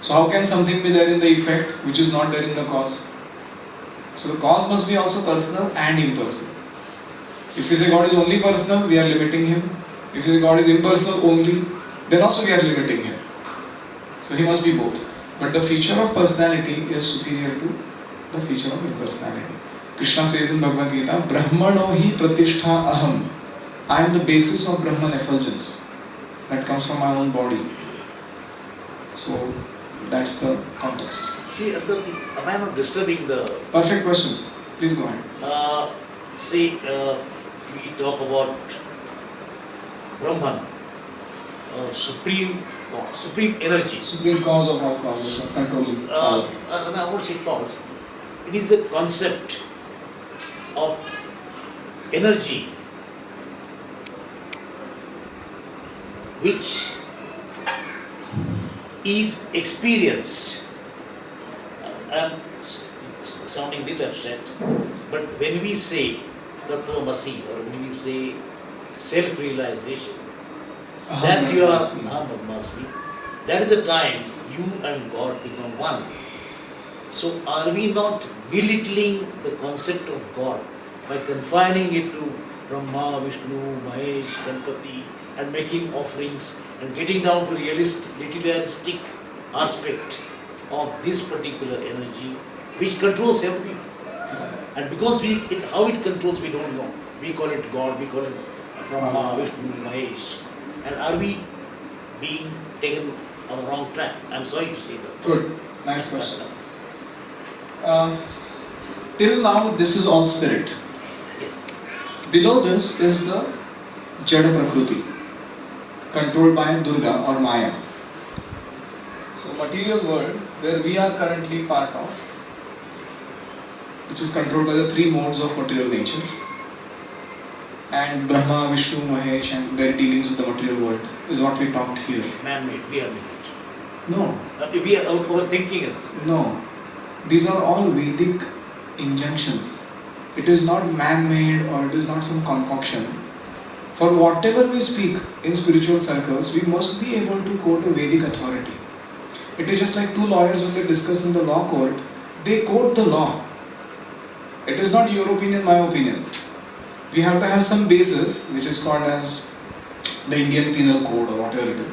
So how can something be there in the effect which is not there in the cause? So the cause must be also personal and impersonal. If we say God is only personal, we are limiting Him. If we say God is impersonal only, then also we are limiting Him. So He must be both. But the feature of personality is superior to the feature of impersonality. Krishna says in Bhagavad Gita, Brahmano hi pratishtha aham. I am the basis of Brahman effulgence that comes from my own body. So that's the context. See, am I not disturbing the... Perfect questions. Please go ahead. We talk about Brahman, supreme God, supreme energy. Supreme cause of all causes, controlling. I won't say cause. It is the concept of energy which is experienced. I am sounding a little abstract, but when we say Tattvamasi or when we say self-realization, that's your Brahmasmi. That is the time you and God become one. So are we not belittling the concept of God by confining it to Brahma, Vishnu, Mahesh, Ganpati and making offerings and getting down to materialistic aspect of this particular energy which controls everything? And because how it controls we don't know. We call it God, we call it Brahma, Vishnu, Mahesh. And are we being taken on the wrong track? I'm sorry to say that. Good. Nice question. Till now, this is all spirit. Yes. Below this is the Jada Prakriti, controlled by Durga or Maya. So, material world where we are currently part of, which is controlled by the 3 modes of material nature, and Brahma, Vishnu, Mahesh and their dealings with the material world is what we talked here. Man-made, we are made it. No. We are overthinking is. No. These are all Vedic injunctions. It is not man-made or it is not some concoction. For whatever we speak in spiritual circles, we must be able to quote a Vedic authority. It is just like 2 lawyers when they discuss in the law court, they quote the law. It is not your opinion, my opinion. we have to have some basis which is called as the Indian Penal Code or whatever it is.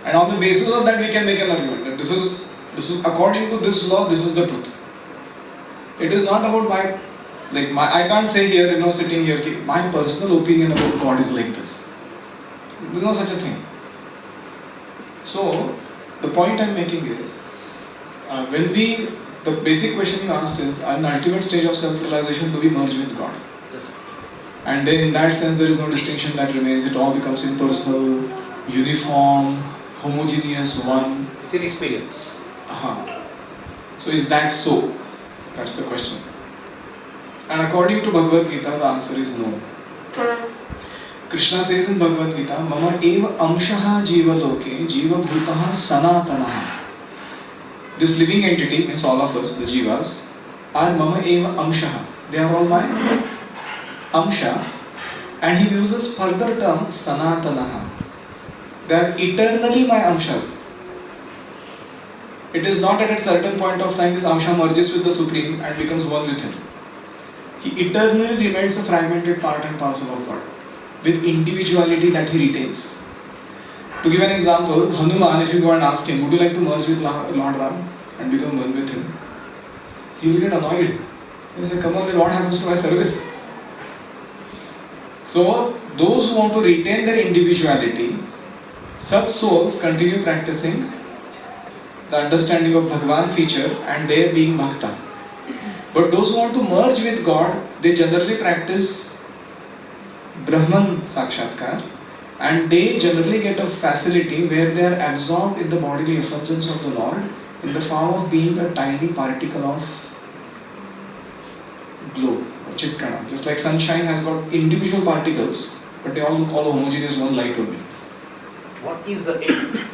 And on the basis of that we can make an argument that this is according to this law, this is the truth. It is not about I can't say here, sitting here, my personal opinion about God is like this. There is no such a thing. So, the point I am making is, the basic question you asked is, at an ultimate stage of self-realization, do we merge with God? And then in that sense, there is no distinction that remains. It all becomes impersonal, uniform, homogeneous, one. It's an experience. So is that so? That's the question. And according to Bhagavad Gita, the answer is no. Krishna says in Bhagavad Gita, Mama eva amshaha jiva loke jiva bhutaha sanatanaha. This living entity, means all of us, the jivas, are Mama eva amshaha. They are all my amsha. And he uses further term sanatanaha. They are eternally my amshas. It is not that at a certain point of time this amsha merges with the Supreme and becomes one with him. He eternally remains a fragmented part and parcel of God, with individuality that he retains. To give an example, Hanuman, if you go and ask him, would you like to merge with Lord Ram and become one with him? He will get annoyed. He will say, come on, then what happens to my service? So, those who want to retain their individuality, such souls continue practicing the understanding of Bhagavan feature and they being Bhakta. But those who want to merge with God, they generally practice Brahman Sakshatkar and they generally get a facility where they are absorbed in the bodily effulgence of the Lord in the form of being a tiny particle of glow or chitkana. Just like sunshine has got individual particles, but they all look all homogeneous, one light only. What is the aim?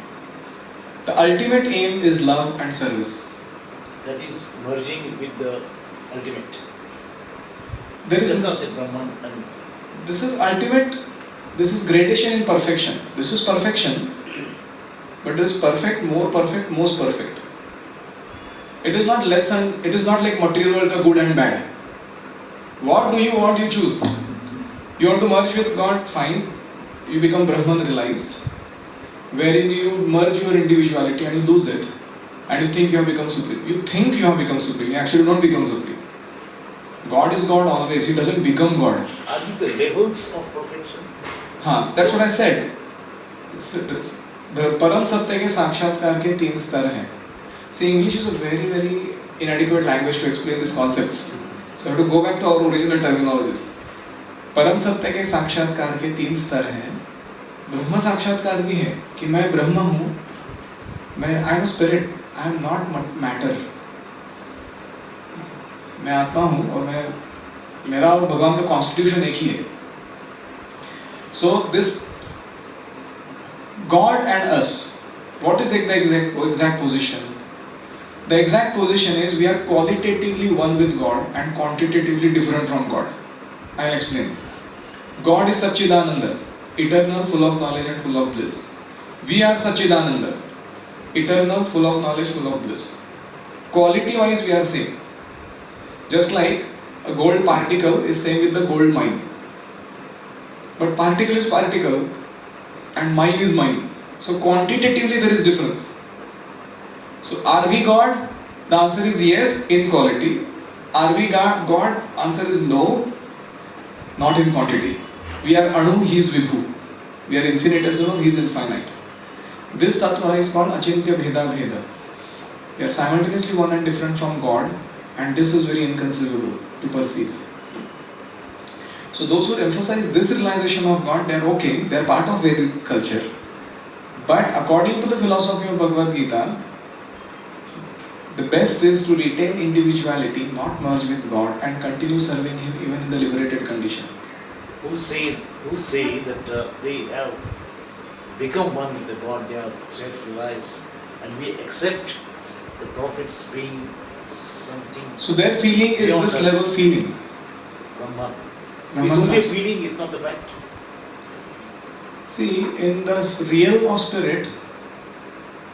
The ultimate aim is love and service. That is merging with the ultimate. There is just now said Brahman and this is ultimate, this is gradation in perfection. This is perfection, but there is perfect, more perfect, most perfect. It is not less and it is not like material world ka good and bad. What do you want, you choose. You want to merge with God, fine. You become Brahman realized, wherein you merge your individuality and you lose it. And you think you have become supreme. You think you have become supreme, you actually don't become supreme. God is God always, he doesn't become God. Are these the levels of perfection? That's what I said. Param Satya ke Sakshatkar ke 3 star hai. See, English is a very, very inadequate language to explain these concepts. So I have to go back to our original terminologies. Param Satya ke Sakshatkar ke 3 star hai. Brahma Sakshatkar bhi hai कि मैं ब्रह्म हूँ, I am a spirit, I am not matter. मैं आत्मा हूँ और मेरा और भगवान का कॉन्स्टिट्यूशन एक ही है. So this God and us, what is the exact position? The exact position is we are qualitatively one with God and quantitatively different from God. I will explain. God is Satchidananda, eternal, full of knowledge and full of bliss. We are Satchidananda, eternal, full of knowledge, full of bliss. Quality wise we are same. Just like a gold particle is same with the gold mine. But particle is particle and mine is mine. So quantitatively there is difference. So are we God? The answer is yes in quality. Are we God? Answer is no, not in quantity. We are Anu, he is Vibhu. We are infinitesimal, he is infinite. This tattva is called Achintya Bheda Bheda. We are simultaneously one and different from God, and this is very inconceivable to perceive. So those who emphasize this realization of God, they are okay, they are part of Vedic culture. But according to the philosophy of Bhagavad Gita, the best is to retain individuality, not merge with God, and continue serving Him even in the liberated condition. Who say that they have become one with the God, they are self-realized, and we accept the prophets being something. So their feeling is this us. level feeling. Brahman. Brahman It's only a Sakshat. feeling, is not the fact. See, in the realm of spirit,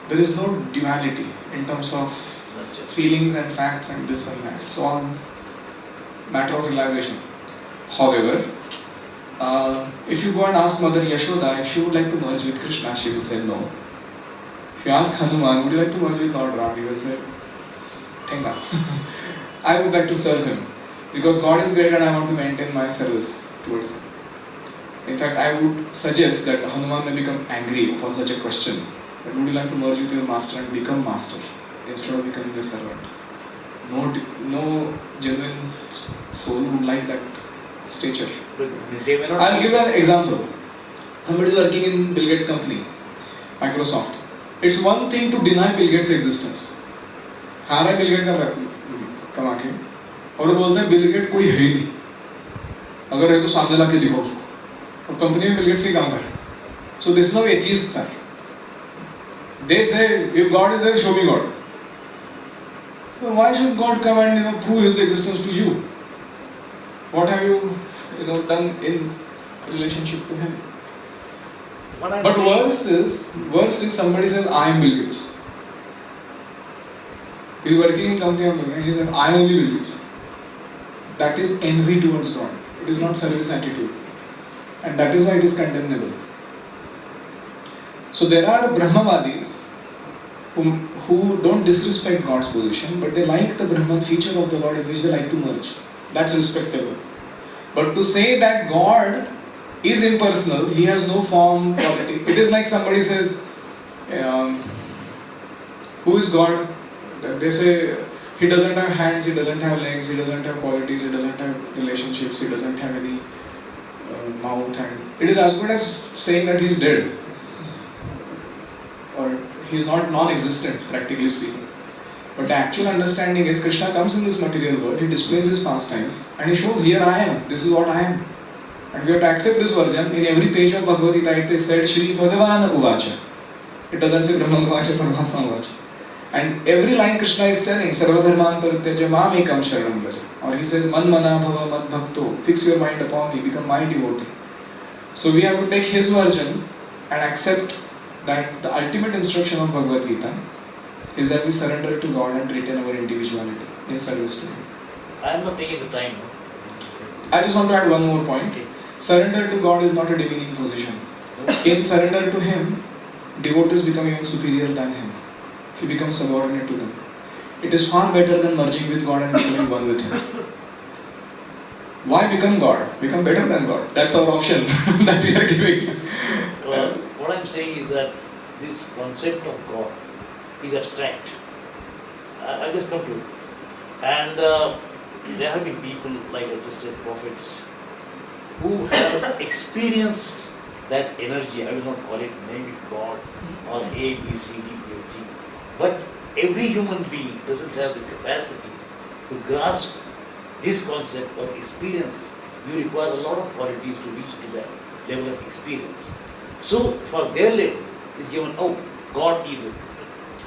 there is no duality in terms of That's it. feelings and facts and this and that. It's all matter of realization. However, If you go and ask Mother Yashoda if she would like to merge with Krishna, she will say no. If you ask Hanuman, would you like to merge with Lord Ram, he will say, Tenga. I would like to serve him because God is great and I want to maintain my service towards him. In fact, I would suggest that Hanuman may become angry upon such a question. That would you like to merge with your master and become master instead of becoming a servant? No genuine soul would like that stature. But they may not. I'll give an example. Somebody is working in Bill Gates' company, Microsoft. It's one thing to deny Bill Gates' existence. खा रहा है bill gate का कमा के और वो बोलते हैं बिल गेट कोई है ही नहीं, अगर है तो सामने ला के दिखाओ उसको, और कंपनी में बिल गेट्स के काम कर. So this is how atheists are. They say if God is there, show me God. So why should God come and prove His existence to you? What have you done in relationship to Him? But worst is somebody says I am Bill Gates. He is working in company and he says I am only Bill Gates. That is envy towards God. It is not service attitude, and that is why it is condemnable. So there are Brahmavadis who don't disrespect God's position, but they like the Brahman feature of the Lord in which they like to merge. That's respectable. But to say that God is impersonal, He has no form, quality. It is like somebody says, who is God? They say He doesn't have hands, He doesn't have legs, He doesn't have qualities, He doesn't have relationships, He doesn't have any mouth, and it is as good as saying that He is dead. Or He is not non-existent, practically speaking. But the actual understanding is Krishna comes in this material world, He displays His pastimes and He shows, here I am, this is what I am. And we have to accept this version. In every page of Bhagavad Gita it is said Shri Bhagavan Uvacha. It doesn't say Brahman Uvacha, Paramatma Uvacha. And every line Krishna is telling, Sarvadharman Parityaja Mam Ekam Sharanam Vraja. Or He says, Man Mana Bhava Mad Bhakto. Fix your mind upon Me, become my devotee. So we have to take His version and accept that the ultimate instruction of Bhagavad Gita is that we surrender to God and retain our individuality in service to Him. I am not taking the time. I just want to add one more point. Surrender to God is not a demeaning position. In surrender to Him, devotees become even superior than Him. He becomes subordinate to them. It is far better than merging with God and becoming one with Him. Why become God? Become better than God. That's our option that we are giving. Well, what I am saying is that this concept of God is abstract. I'll just come to it. And there have been people, like I just said, prophets, who have experienced that energy. I will not call it, name it God or A, B, C, D, E, F, G. But every human being doesn't have the capacity to grasp this concept or experience. You require a lot of qualities to reach to that level of experience. So for their level, is given, oh, God is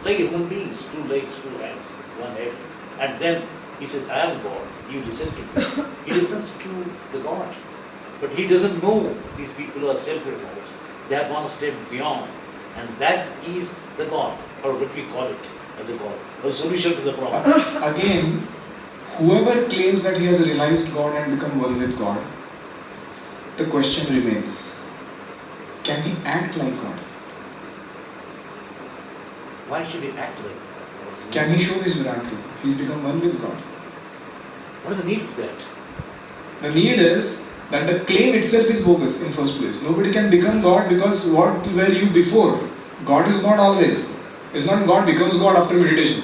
like a human being, 2 legs, 2 hands, 1 head. And then He says, I am God. You listen to me. He listens to the God. But he doesn't know these people are self-realized. They have gone a step beyond. And that is the God, or what we call it as a God, a solution to the problem. Again, whoever claims that he has realized God and become one with God, the question remains, can he act like God? Why should he act like God? Can he show his miracle? He's become one with God. What is the need of that? The need is that the claim itself is bogus in first place. Nobody can become God because what were you before? God is God always. It's not God becomes God after meditation.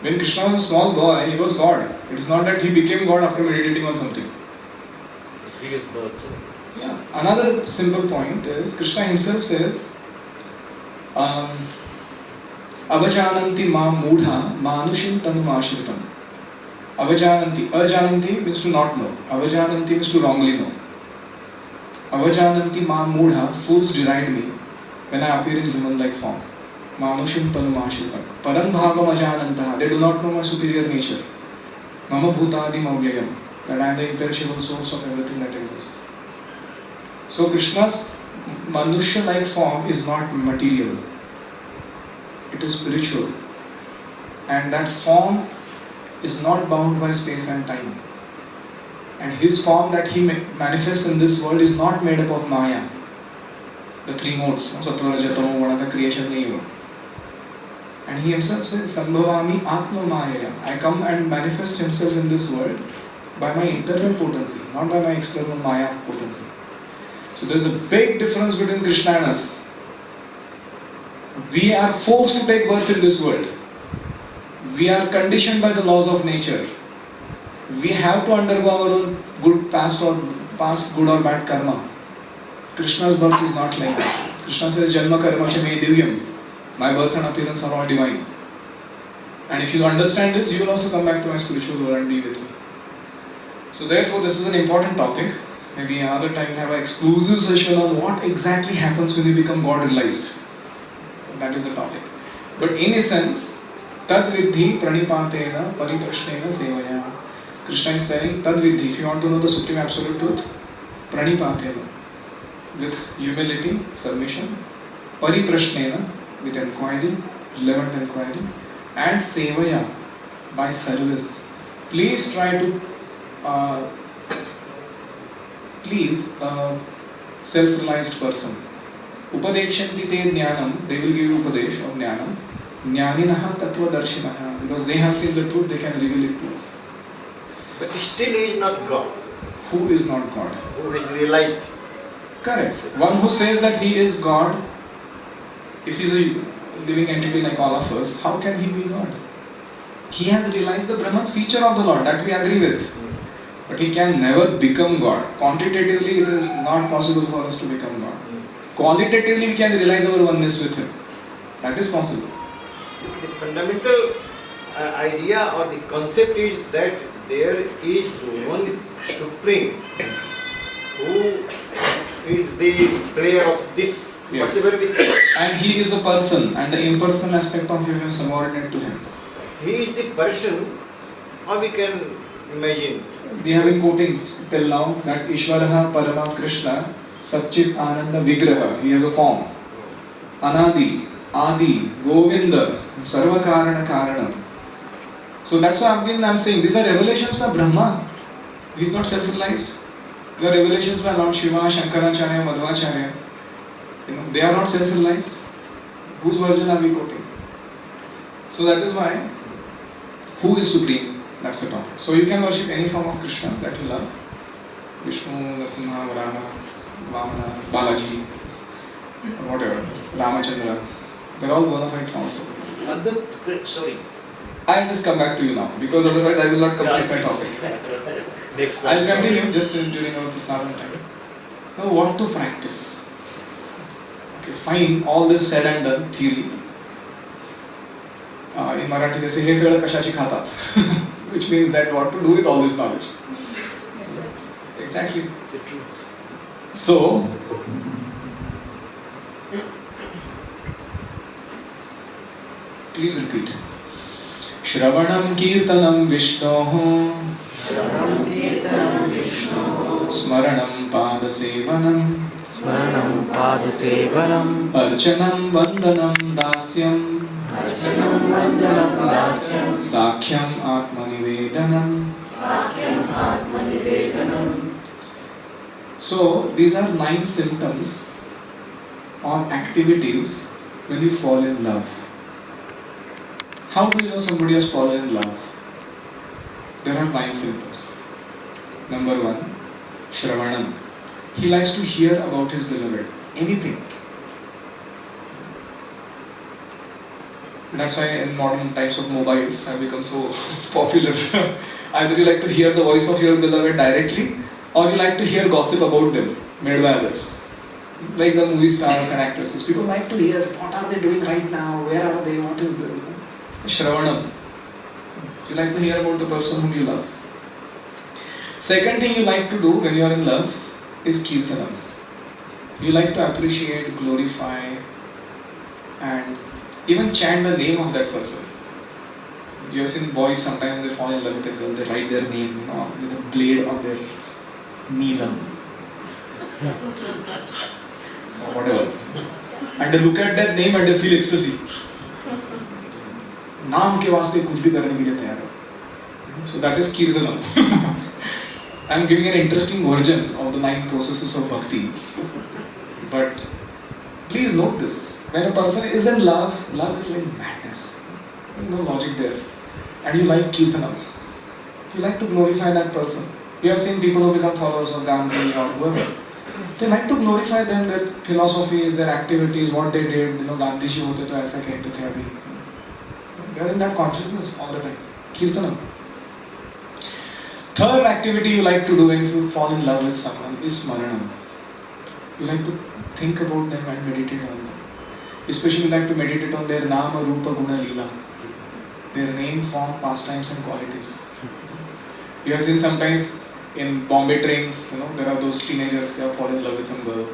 When Krishna was a small boy, he was God. It is not that he became God after meditating on something. The previous births. Yeah. Another simple point is Krishna himself says, Avajananti ma mudha manushim tanum ashritam. Avajananti. Ajananti means to not know. Avajananti means to wrongly know. Avajananti ma mudha, fools deride me when I appear in human-like form. Manushim tanum ashritam. Param bhagam ajanantaha. They do not know my superior nature. Mama bhutadi maulyayam. That I am the imperishable source of everything that exists. So Krishna's Manushya-like form is not material. It is spiritual. And that form is not bound by space and time. And his form that he manifests in this world is not made up of Maya. The three modes, Sattva, Raja, Tamo, Guna, the creation nahi hua. And he himself says, Sambhavami Atma Maya. I come and manifest himself in this world by my internal potency, not by my external Maya potency. So there's a big difference between Krishna and us. We are forced to take birth in this world. We are conditioned by the laws of nature. We have to undergo our own good past good or bad karma. Krishna's birth is not like that. Krishna says, Janma karma cha me divyam. My birth and appearance are all divine. And if you understand this, you will also come back to my spiritual world and be with me. So therefore, this is an important topic. Maybe another time we'll have an exclusive session on what exactly happens when you become God realized. That is the topic. But in essence, Tad Vidhi Pranipatena Pariprashnena Sevaya. Krishna is saying, Tad Vidhi, if you want to know the Supreme Absolute Truth, Pranipatena, with humility, submission, Pariprashnena, with inquiry, relevant inquiry, and Sevaya, by service. Please try to self-realized person. Upadekshanti te jnanam, they will give you upadesh of jnanam. Jnaninaha tattva darshinaha, because they have seen the truth, they can reveal it to us. But still he is not God. Who is not God? Who is realized. Correct. One who says that he is God, if he is a living entity like all of us, how can he be God? He has realized the Brahman feature of the Lord, that we agree with. But he can never become God. Quantitatively, it is not possible for us to become God. Qualitatively, we can realize our oneness with him. That is possible. The fundamental idea or the concept is that there is one supreme who is the player of this. Yes. Whatever we And he is a person, and the impersonal aspect of him is subordinate to him. he is the person, or we can imagine. We have been quoting till now that Ishvaraha Parama Krishna Satchit Ananda Vigraha. He has a form. Anadi, Adi, Govinda, Sarva Karana Karanam. So that's why I'm saying these are revelations by Brahma. He is not self-realized. They are revelations by Lord Shiva, Shankaracharya, Madhvacharya. They are not self-realized. Whose version are we quoting? So that is why, who is supreme? That's the topic. So you can worship any form of Krishna that you love. Vishnu, Narasimha, Varaha, Vamana, Balaji, whatever, Ramachandra. They're all bona fide forms of Krishna. Sorry. I'll just come back to you now, because otherwise I will not complete my topic. Next I'll continue just during our prasadam time. Now what to practice? Okay, fine, all this said and done, theory. In Marathi they say, हे सगळं कशाची खातात? Which means that what to do with all this knowledge. Exactly. It's the truth. So, please repeat. Shravanam Kirtanam Vishnoho Smaranam Padasevanam Smaranam Padasevanam Archanam Vandanam Dasyam Sakhyam Atmanivedanam. So these are 9 symptoms or activities when you fall in love. How do you know somebody has fallen in love? There are 9 symptoms. Number 1, Shravanam. He likes to hear about his beloved. Anything. That's why in modern types of mobiles have become so popular. Either you like to hear the voice of your beloved directly, or you like to hear gossip about them made by others. Like the movie stars and actresses. People like to hear what are they doing right now, where are they, what is this. Shravanam. You like to hear about the person whom you love. Second thing you like to do when you are in love is Kirtanam. You like to appreciate, glorify, and even chant the name of that person. You have seen boys sometimes when they fall in love with a girl, they write their name, with a blade on their Neelam. Or whatever. And they look at that name and they feel ecstasy. नाम के वास्ते कुछ भी करने के लिए तैयार हो. So that is Kirtanam. I am giving an interesting version of the 9 processes of bhakti. But please note this. When a person is in love, love is like madness. There is no logic there. And you like kirtanam. You like to glorify that person. You have seen people who become followers of Gandhi or whoever. They like to glorify them, their philosophies, their activities, what they did. Gandhi ji hote to aisa kehte the abhi. They are in that consciousness all the time. Kirtanam. Third activity you like to do when you fall in love with someone is smaranam. You like to think about them and meditate on them. Especially you like to meditate on their nama, rupa, guna, leela. Their name, form, pastimes and qualities. You have seen sometimes in Bombay trains, there are those teenagers, they have fallen in love with some girl.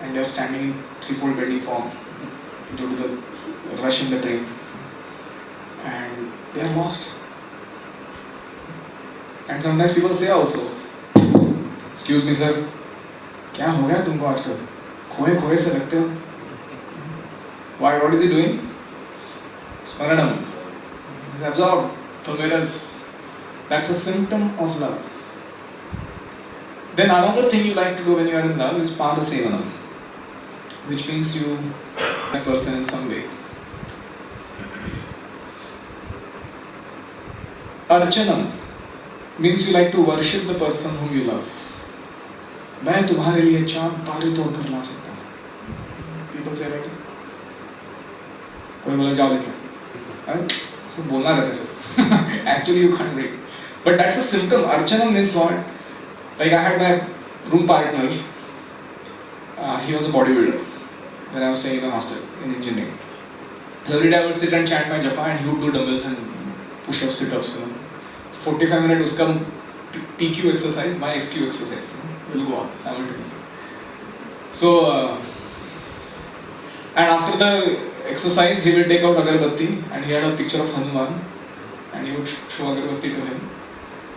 And they are standing in threefold bending form due to the rush in the train. And they are lost. And sometimes people say also, excuse me sir, क्या हो गया तुमको आजकल? खोए खोए से लगते हो. Why? What is he doing? Smaranam. He's absorbed somewhere else. That's a symptom of love. Then another thing you like to do when you are in love is pada sevanam, which means you a person in some way. Archanam means you like to worship the person whom you love. मैं तुम्हारे लिए चांद तारे तोड़ कर ला सकता हूँ. People say that. कोई बोला जाओ लेके. So बोलना रहता है sir. Actually you can't break. But that's a symptom. Archana means what? Like I had my room partner. He was a bodybuilder. Then I was staying in a hostel in engineering. So every day I would sit and chant my japa and he would do dumbbells and push-ups, sit-ups. So 45 minutes uska PQ exercise, my SQ exercise will go on simultaneously. So and after the exercise he will take out agarbatti and he had a picture of Hanuman and he would show agarbatti to him.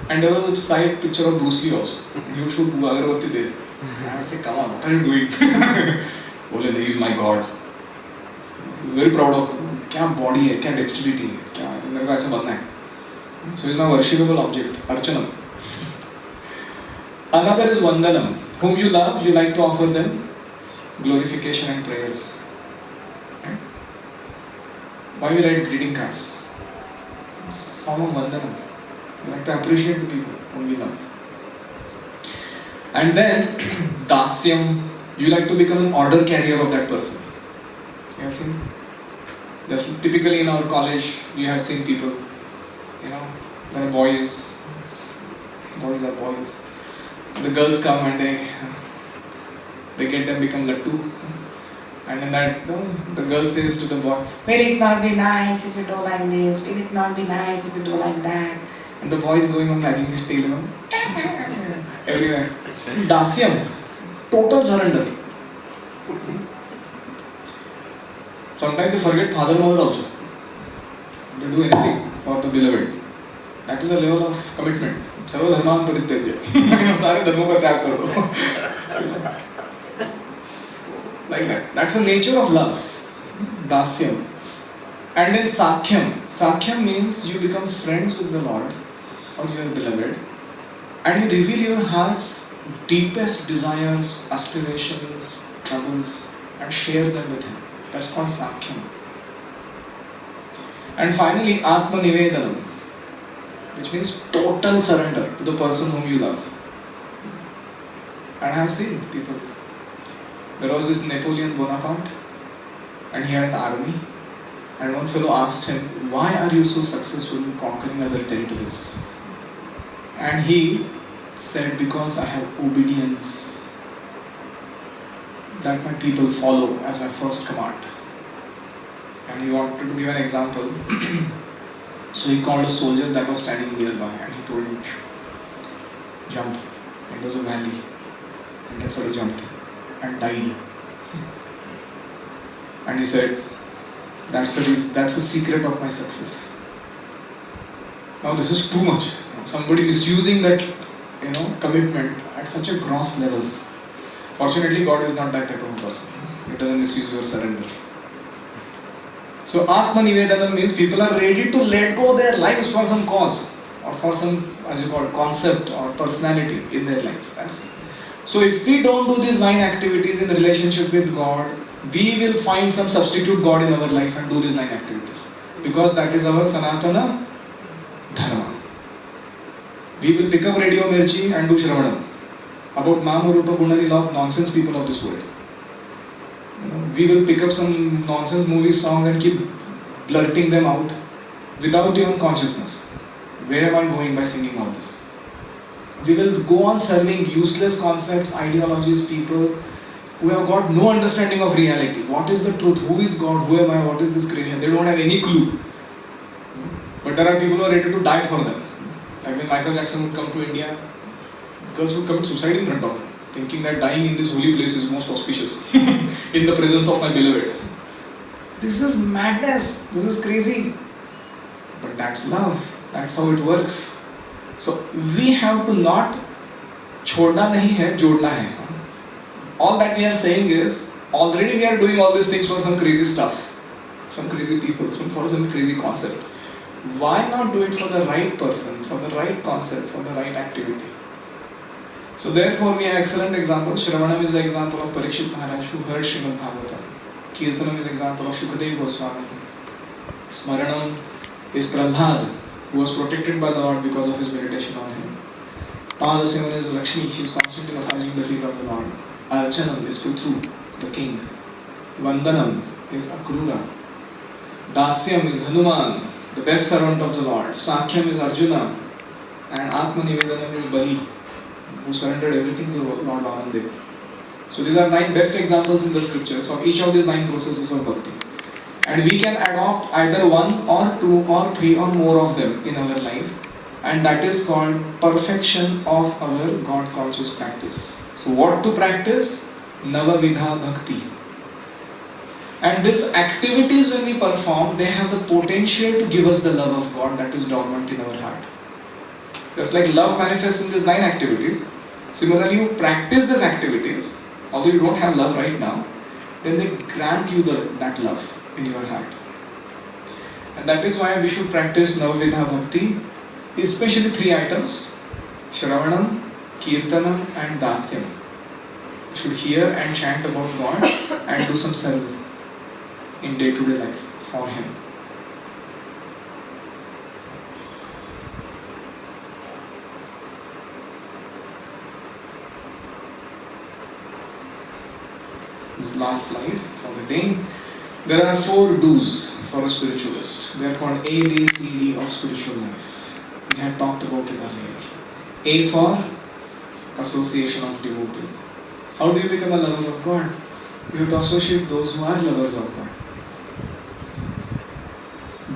And there was a side picture of Bruce Lee also. And he would show agarbatti there. And I would say, come on, what are you doing? Bole, he is my God. Very proud of him. क्या body है, क्या dexterity है, क्या मेरे को ऐसा बनना है. So he is my worshipable object, Archanam. Another is Vandanam. Whom you love, you like to offer them glorification and prayers. Right? Why we write greeting cards? It's a form of Vandanam. You like to appreciate the people whom we love. And then, Dasyam, you like to become an order carrier of that person. You have seen? Just typically in our college, you have seen people, there are boys are boys. The girls come and they get them become lattu. And then the girl says to the boy, will it not be nice if you do like this? Will it not be nice if you do like that? And the boy is going on wagging his tail everywhere. Dasyam, total surrender. Sometimes they forget father mother also. They do anything for the beloved. That is a level of commitment. Sarva dharman parityajya. Sare dharmo ka tyag kar do. Like that. That's the nature of love. Dasyam. And then Sakhyam. Sakhyam means you become friends with the Lord or your beloved and you reveal your heart's deepest desires, aspirations, troubles and share them with Him. That's called Sakhyam. And finally, Atma Nivedanam, which means total surrender to the person whom you love. And I have seen people. There was this Napoleon Bonaparte and he had an army. And one fellow asked him, why are you so successful in conquering other territories? And he said, because I have obedience that my people follow as my first command. And he wanted to give an example. So he called a soldier that was standing nearby and he told him, jump. It was a valley. And that fellow jumped and died. And he said, that's the secret of my success. Now this is too much. Somebody misusing that commitment at such a gross level. Fortunately, God is not that type of a person. He doesn't misuse your surrender. So Atma Nivedanam means people are ready to let go their lives for some cause or for some, as you call it, concept or personality in their life. So if we don't do these 9 activities in the relationship with God, we will find some substitute God in our life and do these 9 activities. Because that is our Sanatana Dharma. We will pick up Radio Mirchi and do Shravanam about Nama Rupa Gunari love nonsense people of this world. We will pick up some nonsense movie songs and keep blurting them out without even consciousness. Where am I going by singing all this? We will go on serving useless concepts, ideologies, people who have got no understanding of reality. What is the truth? Who is God? Who am I? What is this creation? They don't have any clue. But there are people who are ready to die for them. Like when Michael Jackson would come to India, girls would commit suicide in front of him, thinking that dying in this holy place is most auspicious in the presence of my beloved. This is madness. This is crazy. But that's love. That's how it works. So we have to not छोड़ना नहीं है, जोड़ना है. All that we are saying is, already we are doing all these things for some crazy stuff, some crazy people, for some crazy concept. Why not do it for the right person, for the right concept, for the right activity? So therefore we have excellent examples. Shravanam is the example of Parikshit Maharaj who heard Srimad Bhagavatam. Kirtanam is the example of Shukadev Goswami. Smaranam is Prahlad, who was protected by the Lord because of his meditation on him. Padasevan is Lakshmi, she is constantly massaging the feet of the Lord. Archanam is Prithu, the king. Vandanam is Akrura. Dasyam is Hanuman, the best servant of the Lord. Sakhyam is Arjuna. And Atmanivedanam is Bali, who surrendered everything to Lord Vamandev. So these are 9 best examples in the scriptures of each of these 9 processes of bhakti. And we can adopt either 1 or 2 or 3 or more of them in our life. And that is called perfection of our God conscious practice. So what to practice? Navavidha Bhakti. And these activities when we perform, they have the potential to give us the love of God that is dormant in our heart. Just like love manifests in these 9 activities, similarly you practice these activities, although you don't have love right now, then they grant you that love in your heart. And that is why we should practice Navavidha Bhakti, especially 3 items, Shravanam, Kirtanam and Dasyam. You should hear and chant about God and do some service in day-to-day life for Him. This is the last slide for the day. There are 4 do's for a spiritualist. They are called A, B, C, D of spiritual life. We had talked about it earlier. A for association of devotees. How do you become a lover of God? You have to associate those who are lovers of God.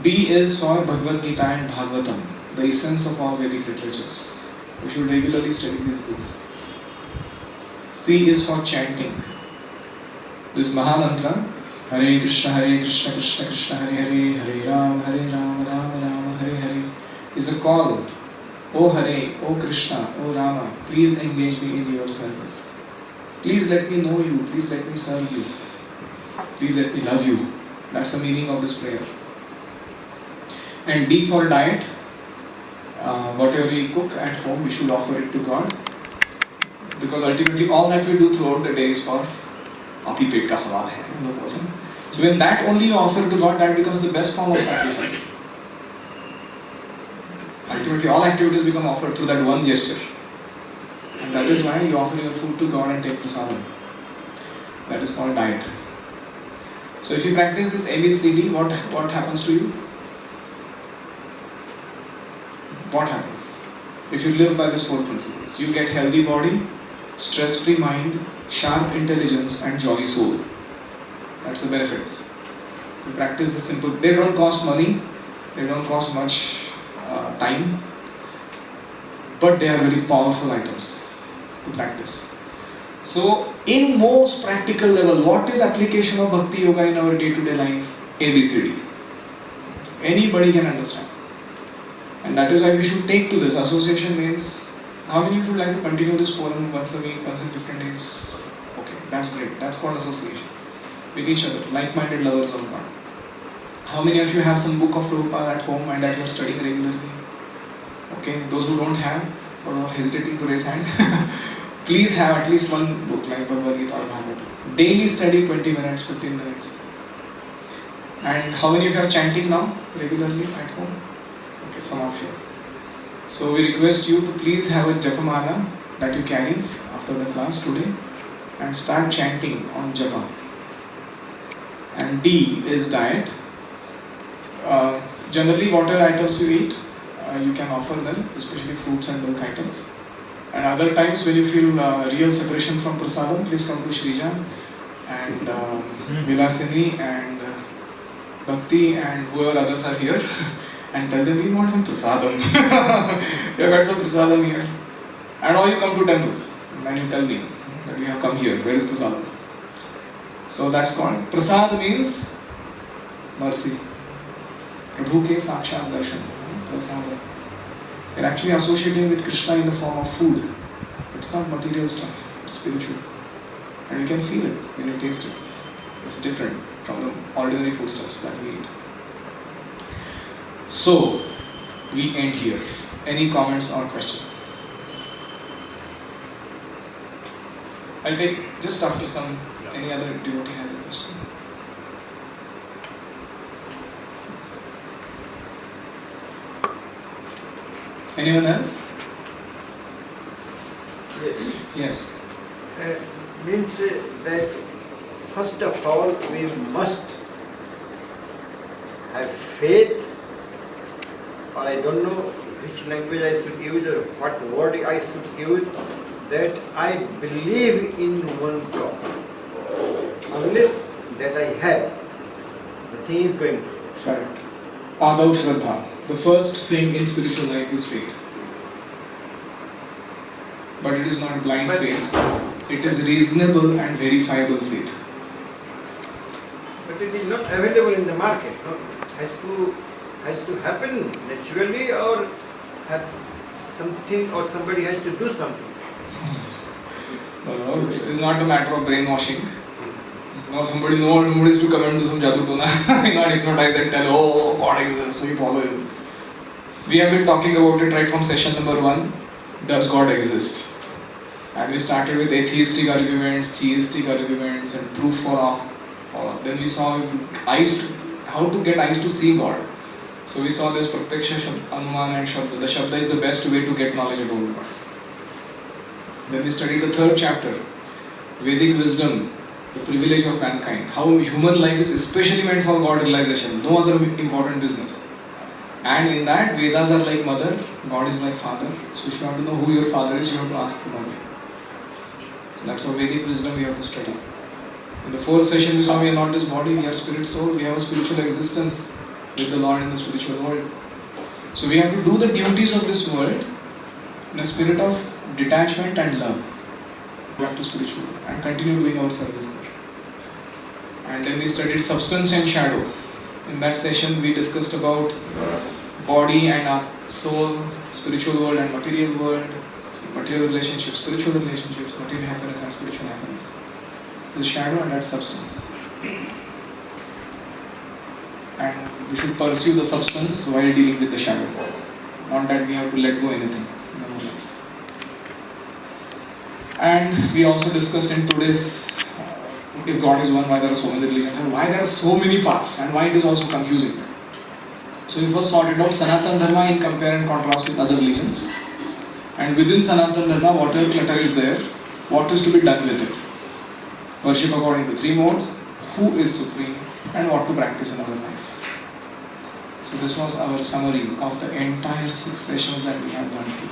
B is for Bhagavad Gita and Bhagavatam, the essence of all Vedic literatures. We should regularly study these books. C is for chanting. This Mahamantra, Hare Krishna, Krishna Krishna, Hare Hare, Hare Ram, Ram Ram, Hare Hare, is a call. O Hare, O Krishna, O Rama, please engage me in your service. Please let me know you, please let me serve you. Please let me love you. That's the meaning of this prayer. And D for diet. Whatever we cook at home, we should offer it to God. Because ultimately all that we do throughout the day is for api pet ka sawal hai. So when that only you offer to God, that becomes the best form of sacrifice. Ultimately all activities become offered through that one gesture. And that is why you offer your food to God and take prasadam. That is called diet. So if you practice this ABCD, what happens to you? What happens? If you live by these 4 principles, you get healthy body, stress-free mind, sharp intelligence and jolly soul. That's the benefit. You practice this simple. They don't cost money, they don't cost much time, but they are very powerful items to practice. So in most practical level, what is application of Bhakti Yoga in our day-to-day life? ABCD. Anybody can understand. And that is why we should take to this. Association means, how many of you would like to continue this forum once a week, once in 15 days? Okay, that's great. That's called association. With each other, like-minded lovers of God. How many of you have some book of Prabhupada at home and that you are studying regularly? Okay, those who don't have, hesitating to raise hand. Please have at least one book like Bhagavad Gita or Bhagavatam. Daily study 20 minutes, 15 minutes. And how many of you are chanting now regularly at home? Okay, some of you. So we request you to please have a japamala that you carry after the class today and start chanting on japa. And D is diet. Generally water items you eat, you can offer them, especially fruits and milk items. And other times when you feel real separation from prasadam, please come to Shrija and Vilasini and Bhakti and whoever others are here and tell them we want some prasadam. We have got some prasadam here. And or you come to temple and you tell me that we have come here, where is prasadam? So that's called. Prasad means mercy. Prabhu ke sakshat darshan. Prasad. You're actually associating with Krishna in the form of food. It's not material stuff, it's spiritual. And you can feel it when you taste it. It's different from the ordinary foodstuffs that we eat. So, we end here. Any comments or questions? I'll take just after some, any other devotee has a question. Anyone else? Yes. Yes. Means that first of all we must have faith, or I don't know which language I should use or what word I should use, that I believe in one God. Unless that I have, the thing is going to. Correct. Adav Shraddha. The first thing in spiritual life is faith. But it is not blind But- faith. It is reasonable and verifiable faith. But it is not available in the market. No? Has to happen naturally, or have something, or somebody has to do something. No, it's not a matter of brainwashing. No, somebody is to come and do some jadoo tona. Not hypnotize and tell, oh, God exists, so you follow him. We have been talking about it right from session number 1. Does God exist? And we started with atheistic arguments, theistic arguments, and proof for all. Then we saw how to get eyes to see God. So we saw this Pratyaksha, Anumana and Shabda. The Shabda is the best way to get knowledge about God. Then we studied the 3rd chapter, Vedic wisdom, the privilege of mankind. How human life is especially meant for God realization, no other important business. And in that, Vedas are like mother, God is like father. So if you want to know who your father is, you have to ask the mother. So that's how Vedic wisdom we have to study. In the 4th session, we saw we are not this body, we are spirit soul, we have a spiritual existence with the Lord in the spiritual world. So we have to do the duties of this world in a spirit of detachment and love. Back to spiritual and continue doing our service there. And then we studied substance and shadow. In that session, we discussed about body and our soul, spiritual world and material world, material relationships, spiritual relationships, material happiness and spiritual happiness. The shadow and that substance. And we should pursue the substance while dealing with the shadow. Not that we have to let go anything. And we also discussed in today's if God is one, why there are so many religions and why there are so many paths and why it is also confusing. So we first sorted out Sanatana Dharma in compare and contrast with other religions. And within Sanatana Dharma, whatever clutter is there, what is to be done with it? Worship according to 3 modes, who is supreme, and what to practice in our life. So this was our summary of the entire 6 sessions that we have learned here.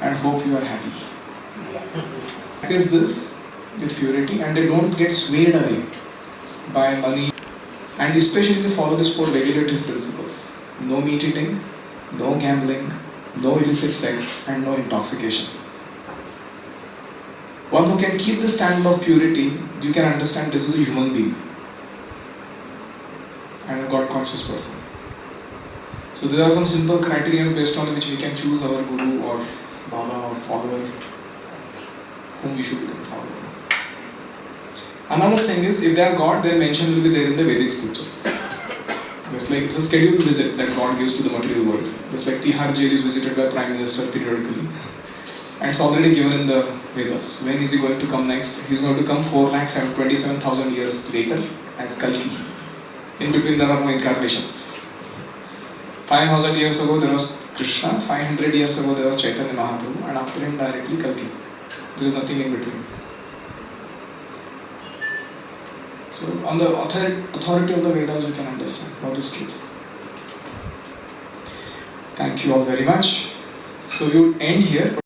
And hope you are happy. Practice this with purity and they don't get swayed away by money. And especially they follow these 4 regulative principles. No meat eating, no gambling, no illicit sex, and no intoxication. One who can keep the standard of purity, you can understand this is a human being and a God conscious person. So there are some simple criteria based on which we can choose our guru or Baba or follower whom we should become follower. Another thing is, if they are God, their mention will be there in the Vedic scriptures. Just like it's a scheduled visit that God gives to the material world. Just like Tihar jail is visited by Prime Minister periodically. And it's already given in the Vedas. When is he going to come next? He's going to come 4,27,000 years later as Kalki. In between there are no incarnations. 5,000 years ago there was Krishna, 500 years ago there was Chaitanya Mahaprabhu, and after him directly Kalki. There is nothing in between. So on the authority of the Vedas we can understand what is truth. Thank you all very much. So we would end here.